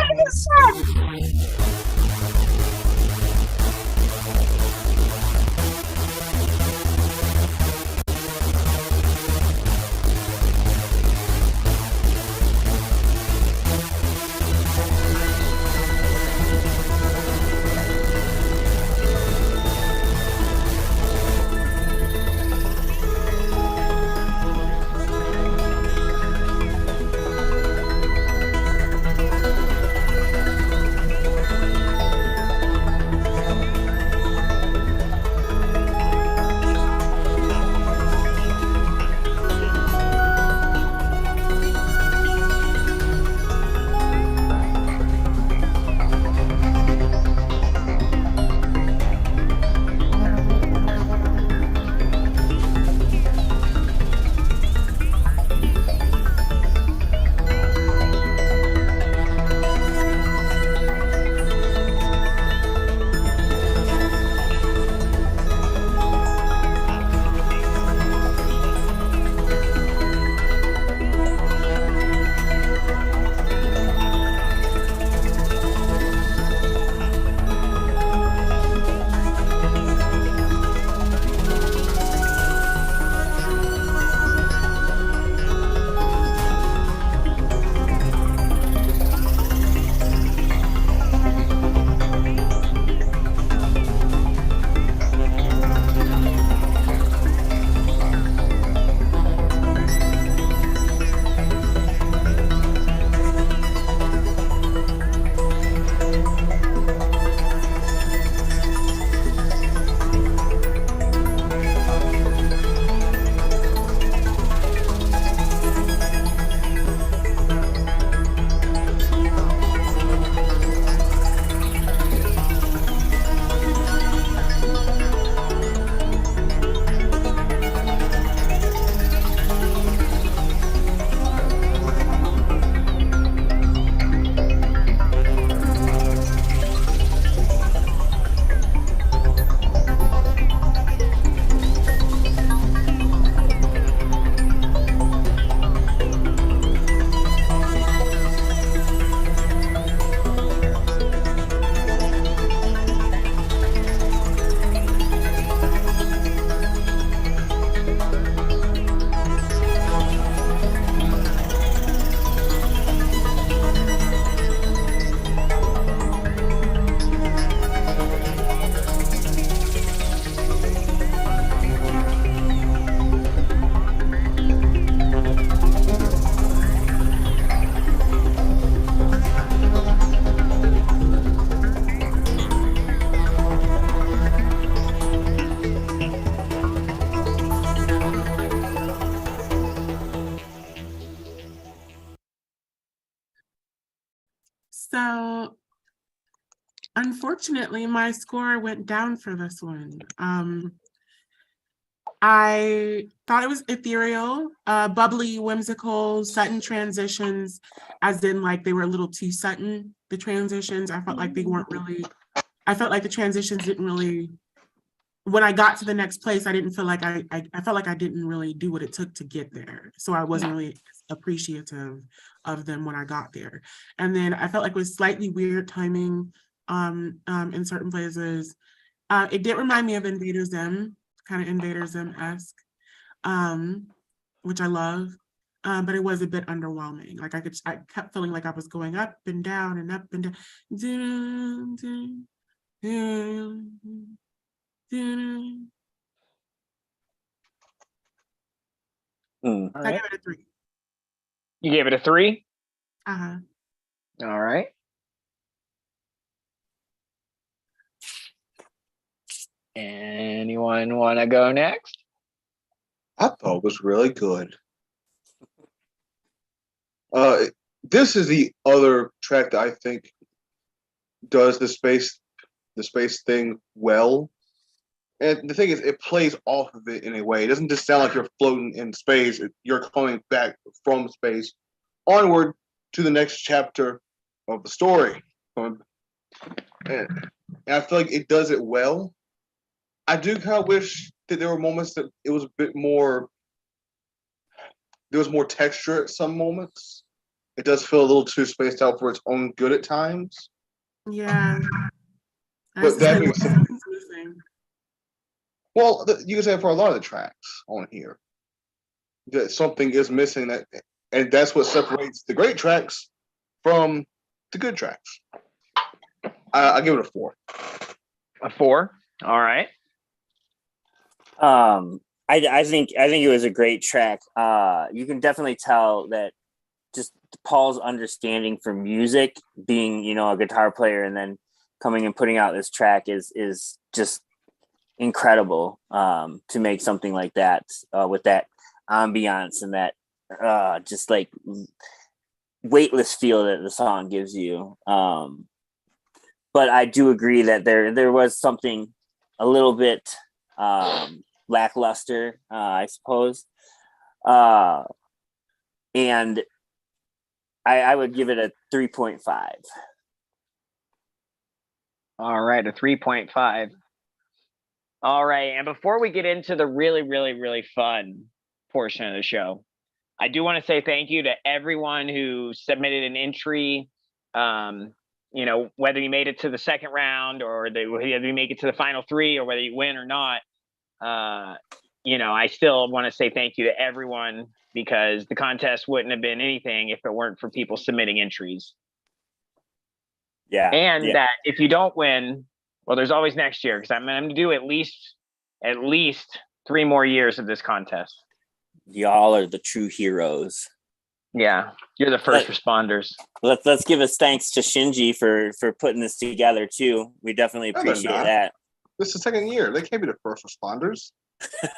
So unfortunately, my score went down for this one. I thought it was ethereal, bubbly, whimsical, sudden transitions, as in like they were a little too sudden, the transitions. I felt like they weren't really, I felt like the transitions didn't really when I got to the next place, I didn't feel like I felt like I didn't really do what it took to get there. So I wasn't really appreciative of them when I got there. And then I felt like it was slightly weird timing in certain places. It did remind me of Invader Zim, kind of Invader Zim-esque, which I love. But it was a bit underwhelming. Like I kept feeling like I was going up and down and up and down. Mm. I gave it a 3. You gave it a 3? Uh-huh. All right. Anyone want to go next? I thought it was really good. This is the other track that I think does the space thing well. And the thing is, it plays off of it in a way. It doesn't just sound like you're floating in space. You're coming back from space onward to the next chapter of the story. And I feel like it does it well. I do kind of wish that there were moments that it was a bit more, there was more texture at some moments. It does feel a little too spaced out for its own good at times. Yeah. But that being said, missing. well, you can say it for a lot of the tracks on here that something is missing, and that's what separates the great tracks from the good tracks. I give it a 4. A 4? All right. I think it was a great track. You can definitely tell that just Paul's understanding for music, being, you know, a guitar player and then coming and putting out this track is just incredible, to make something like that, with that ambiance and that just like weightless feel that the song gives you. But I do agree that there was something a little bit lackluster, I suppose. And I would give it a 3.5. All right, a 3.5. All right, and before we get into the really, really, really fun portion of the show, I do want to say thank you to everyone who submitted an entry. You know, whether you made it to the second round or whether you make it to the final 3 or whether you win or not, you know, I still want to say thank you to everyone, because the contest wouldn't have been anything if it weren't for people submitting entries. Yeah. And that if you don't win, well, there's always next year, because I'm going to do at least 3 more years of this contest. Y'all are the true heroes. Yeah, you're the first responders. Let's give us thanks to Shinji for putting this together too. We definitely appreciate that. This is the second year. They can't be the first responders.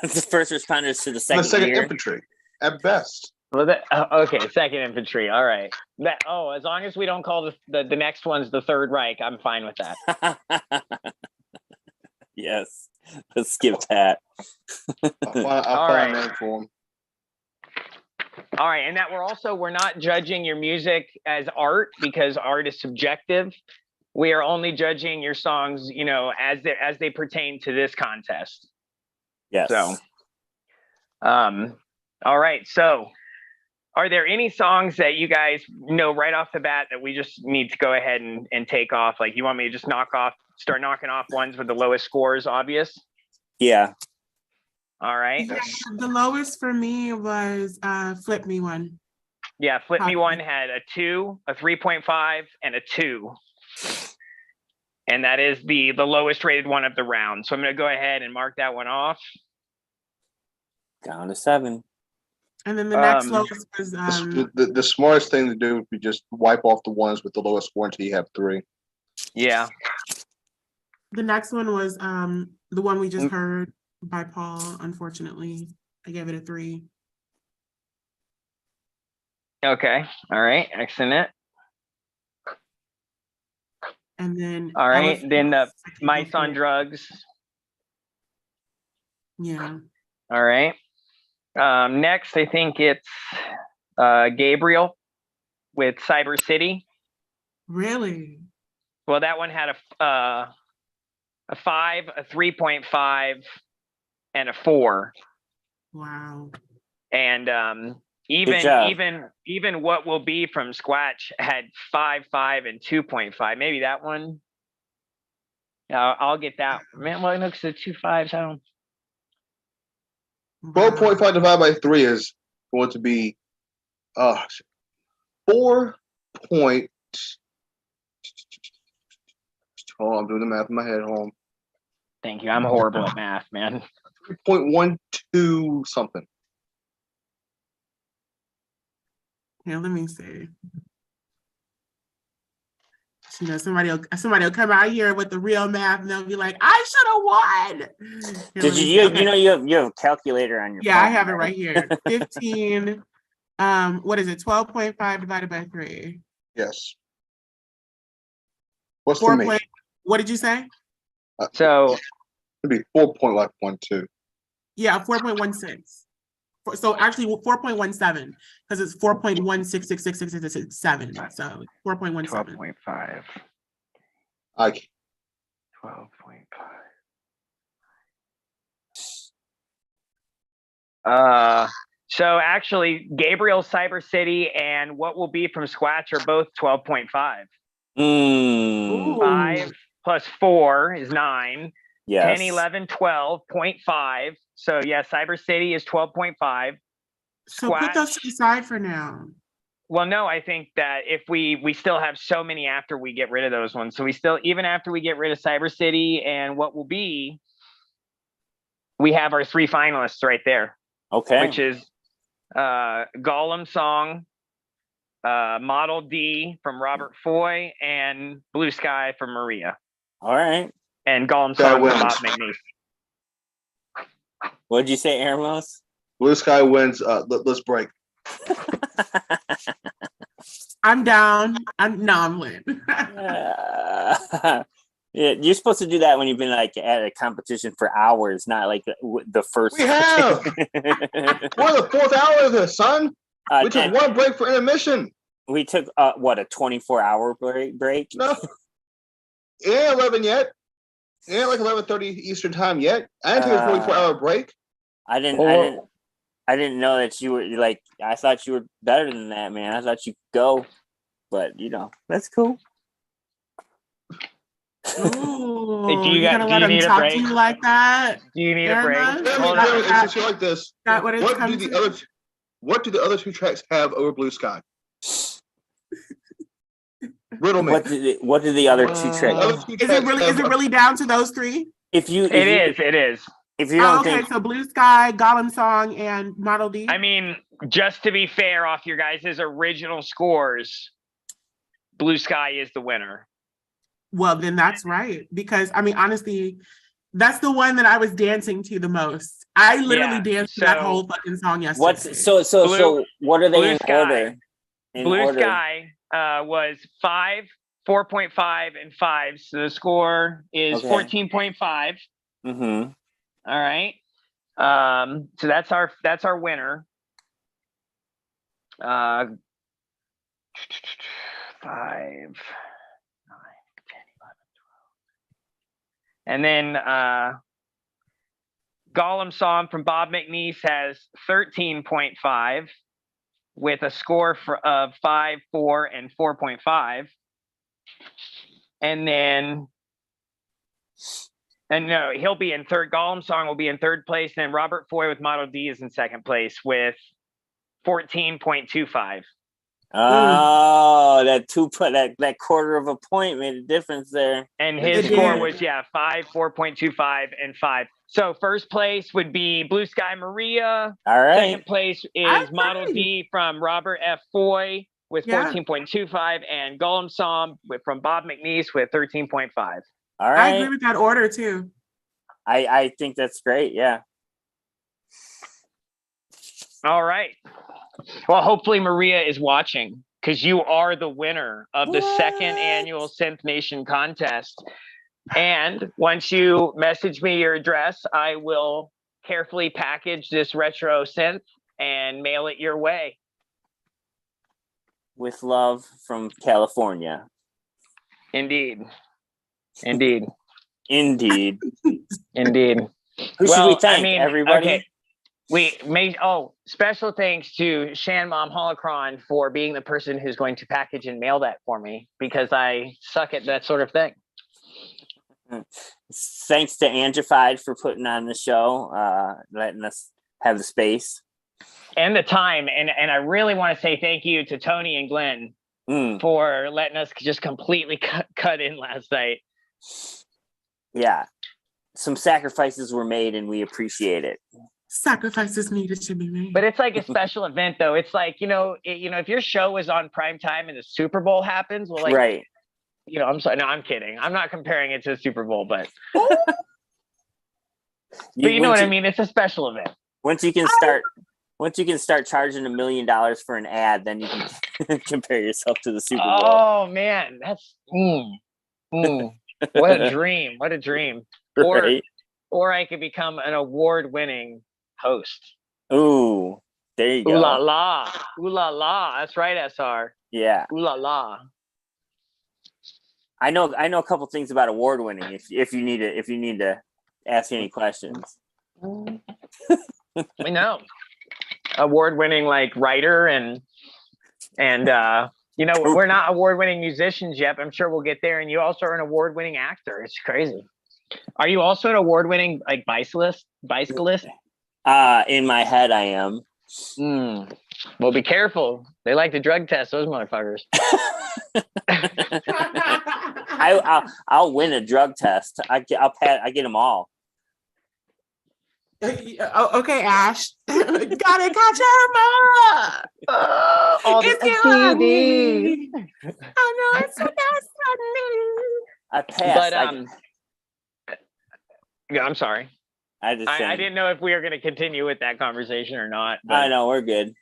The first responders to the second year. Infantry, at best. Well, okay, second infantry. All right. As long as we don't call the next one's the Third Reich, I'm fine with that. Yes, let's skip that. I'll find a name for them. All right, and that we're not judging your music as art, because art is subjective. We are only judging your songs, you know, as they pertain to this contest. Yes. So, all right. So, are there any songs that you guys know right off the bat that we just need to go ahead and take off? Like, you want me to just start knocking off ones with the lowest scores, obvious? Yeah. All right. Yeah, the lowest for me was Flip Me One. Yeah, Flip Me One had a 2, a 3.5, and a 2. And that is the lowest rated one of the round. So I'm going to go ahead and mark that one off. Down to 7. And then the next lowest was the smartest thing to do would be just wipe off the ones with the lowest score until you have 3. Yeah. The next one was the one we just heard by Paul. Unfortunately, I gave it a 3. Okay. All right. Excellent. And then all right, then the Mice on Drugs. Yeah. All right. Next, I think it's Gabriel with Cyber City. Really? Well, that one had a 5, a 3.5, and a 4. Wow. And Good job. even what will be from Squatch had 5, 5, and 2.5. Maybe that one. Yeah, I'll get that. Man, well, no, because the 2 5s. I don't. 12.5 divided by 3 is going to be 4 point. Hold on, I'm doing the math in my head. Hold on. Thank you. I'm horrible at math, man. 3.12 something. Here, let me see. You know, somebody will come out here with the real math and they'll be like, I should have won. Here, Did you know you have a calculator on your Yeah, phone, I have it right here. 15. What is it? 12.5 divided by 3. Yes. What's Four for me? point, what did you say? So It'd be 4.12. Yeah, 4.16. So actually 4.17 because it's 4.1666667. So 4.17. 12.5. I 12.5. So actually, Gabriel Cyber City and what will be from Squatch are both 12.5. Mm, 5 plus 4 is 9. yes. 10, 11, 12.5. So yeah, Cyber City is 12.5. So put those to the side for now. Well, no, I think that if we still have so many after we get rid of those ones. So we still, even after we get rid of Cyber City and what will be, we have our 3 finalists right there. Okay. Which is Gollum Song, Model D from Robert Foy, and Blue Sky from Maria. All right. And Gollum Song from Bob McNeese. What did you say, Eramos? Blue Sky wins. Let's break. I'm down. I'm lit. Yeah, you're supposed to do that when you've been like at a competition for hours, not like the first. We have. We're the 4th hour of this, son. We took 1 break for intermission. We took what, a 24-hour break? No, it ain't 11 yet. It ain't like 11:30 Eastern time yet. I didn't take a 24-hour break. I didn't know that you were like. I thought you were better than that, man. I thought you could go, but that's cool. Ooh, Do you gonna let him need talk a break? to you like that? Do you need a break? It's like this. What do the other 2 tracks have over Blue Sky? Riddle me. What did the other 2 tracks? Is it really down to those 3? It is. If you don't think, so Blue Sky, Gollum Song, and Model D. I mean, just to be fair, off your guys' original scores, Blue Sky is the winner. Well, then that's right. Because I mean, honestly, that's the one that I was dancing to the most. I literally danced to that whole fucking song yesterday. So what are they Blue in Sky. order? Blue Sky was 5, 4.5, and 5. So the score is 14.5. Mm-hmm. All right. So that's our winner. 5, 9, 10, 11, 12. And then Gollum Song from Bob McNeese has 13.5 with a score of 5, 4, and 4.5. And then, no, he'll be in third. Gollum Song will be in 3rd place. And then Robert Foy with Model D is in 2nd place with 14.25. Oh, that quarter of a point made a difference there. And his score was 5, 4.25, and 5. So 1st place would be Blue Sky Maria. All right. 2nd place is Model D from Robert F. Foy with 14.25, and Gollum Song from Bob McNeese with 13.5. All right. I agree with that order too. I think that's great. Yeah. All right. Well, hopefully Maria is watching, because you are the winner of the 2nd annual Synth Nation contest. And once you message me your address, I will carefully package this retro synth and mail it your way. With love from California. Indeed. Indeed. Indeed. Who should we thank? Everybody? Okay. We made special thanks to Shan Mom Holocron for being the person who's going to package and mail that for me because I suck at that sort of thing. Thanks to Angified for putting on the show, letting us have the space and the time. And I really want to say thank you to Tony and Glenn for letting us just completely cut in last night. Yeah, some sacrifices were made, and we appreciate it. Sacrifices needed to be made. But it's like a special event, though. It's like, if your show was on prime time and the Super Bowl happens, well, like, right. I'm sorry. No, I'm kidding. I'm not comparing it to the Super Bowl, but you know what I mean? It's a special event. Once you can start charging $1 million for an ad, then you can compare yourself to the Super Bowl. Oh man, that's what a dream. What a dream. Right. Or I could become an award-winning host. Ooh, there you go. Ooh la la. Ooh la la. That's right, SR. Yeah. Ooh la la. I know a couple things about award winning if you need to ask any questions. I know. Award-winning like writer and we're not award-winning musicians yet, but I'm sure we'll get there. And you also are an award-winning actor. It's crazy. Are you also an award-winning like bicyclist? In my head, I am. Well, be careful. They like to drug test those motherfuckers. I'll win a drug test. I get them all. Okay, Ash. Gotta catch him up. It's TV. I know it's so I passed. But yeah, I'm sorry. I didn't know if we were going to continue with that conversation or not. But, I know we're good.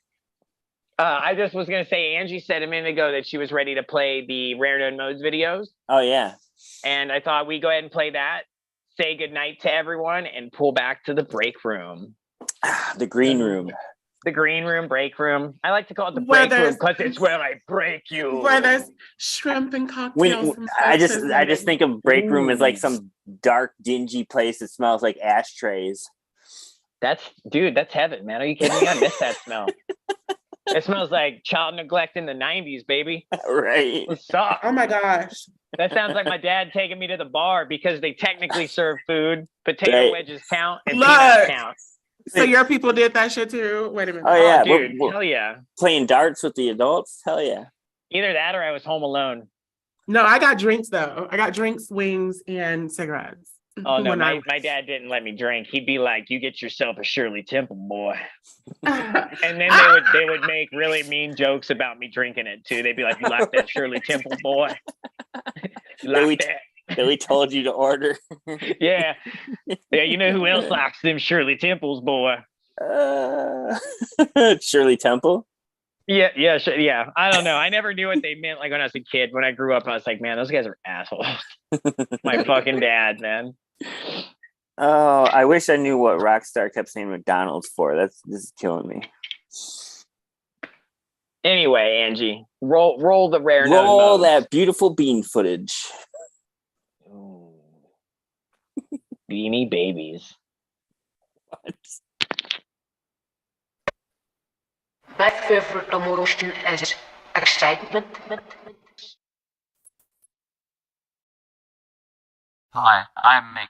I just was going to say, Angie said a minute ago that she was ready to play the Rare Known Modes videos. Oh yeah. And I thought we'd go ahead and play that. Say goodnight to everyone and pull back to the break room. The green room. The green room, break room. I like to call it the break room because it's where I break you. Where there's shrimp and cocktails. I just think of break room as like some dark, dingy place that smells like ashtrays. That's heaven, man. Are you kidding me? I miss that smell. It smells like child neglect in the 90s, baby. Right. What's up? Oh my gosh. That sounds like my dad taking me to the bar because they technically serve food. Potato wedges count and peanuts count. So your people did that shit too? Wait a minute. Oh yeah, dude. Hell yeah. Playing darts with the adults? Hell yeah. Either that or I was home alone. No, I got drinks though. I got drinks, wings, and cigarettes. Oh no, my dad didn't let me drink. He'd be like, "You get yourself a Shirley Temple, boy," and then they would make really mean jokes about me drinking it too. They'd be like, "You like that Shirley Temple, boy?" That we told you to order. Yeah. You know who else likes them Shirley Temples, boy? Shirley Temple. Yeah. I don't know. I never knew what they meant. Like when I was a kid, when I grew up, I was like, man, those guys are assholes. My fucking dad, man. Oh, I wish I knew what Rockstar kept saying McDonald's for. This is killing me. Anyway, Angie, roll the rare. Roll that beautiful bean footage. Ooh. Beanie Babies. What? My favorite emotion is excitement. Hi, I'm Mick,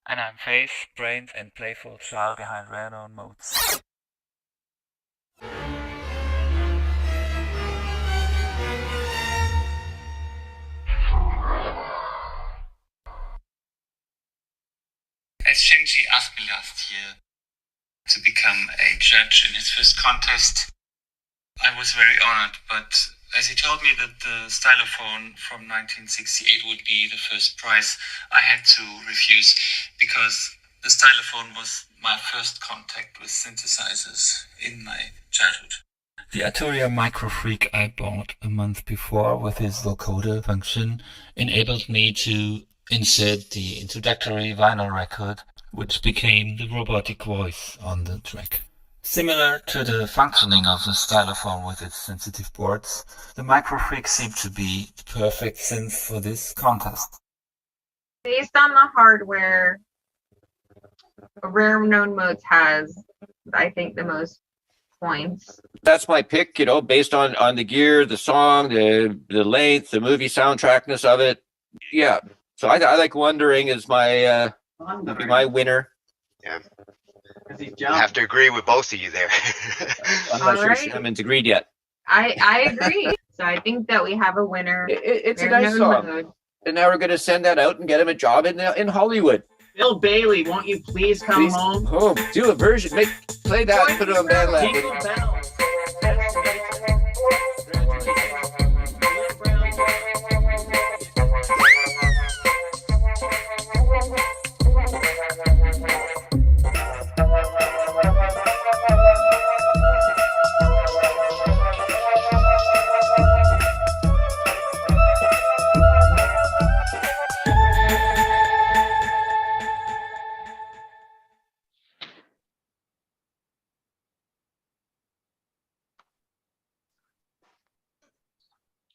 and I'm face, brains, and playful child behind Rare Known Modes. As Shinji asked me last year to become a judge in his first contest, I was very honored, but as he told me that the stylophone from 1968 would be the first prize, I had to refuse because the stylophone was my first contact with synthesizers in my childhood. The Arturia Microfreak I bought a month before with his vocoder function enabled me to insert the introductory vinyl record, which became the robotic voice on the track. Similar to the functioning of the stylophone with its sensitive boards, the Microfreak seemed to be the perfect synth for this contest. Based on the hardware, Rare Known Modes has, I think, the most points. That's my pick, you know, based on the gear, the song, the length, the movie soundtrackness of it. Yeah. So I like Wondering is my would be my winner. Yeah. I have to agree with both of you there. I'm not sure Alright. Simon's agreed yet. I agree. So I think that we have a winner. It's a Rare nice Known song. Mode. And now we're gonna send that out and get him a job in Hollywood. Bill Bailey, won't you please come Please, home? home. Do a version. Play that and put it on Band Lab. Jingle bells.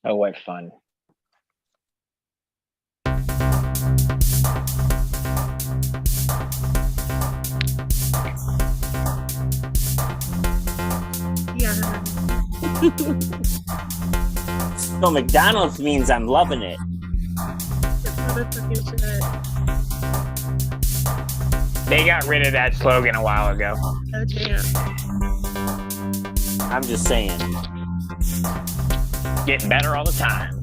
Oh, what fun. Yeah. So McDonald's means I'm loving it. They got rid of that slogan a while ago. Oh, damn. I'm just saying. Getting better all the time.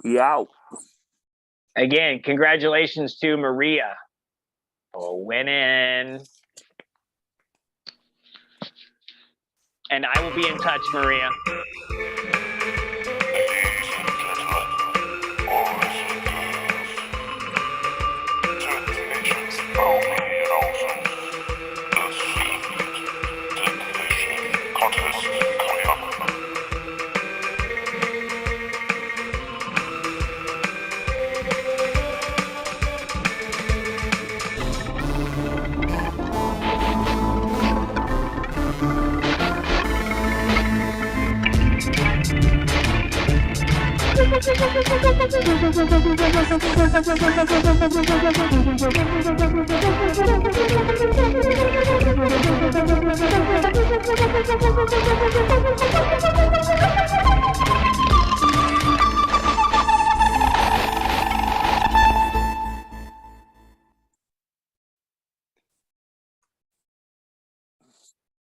Yeah. Again, congratulations to Maria for winning. And I will be in touch, Maria.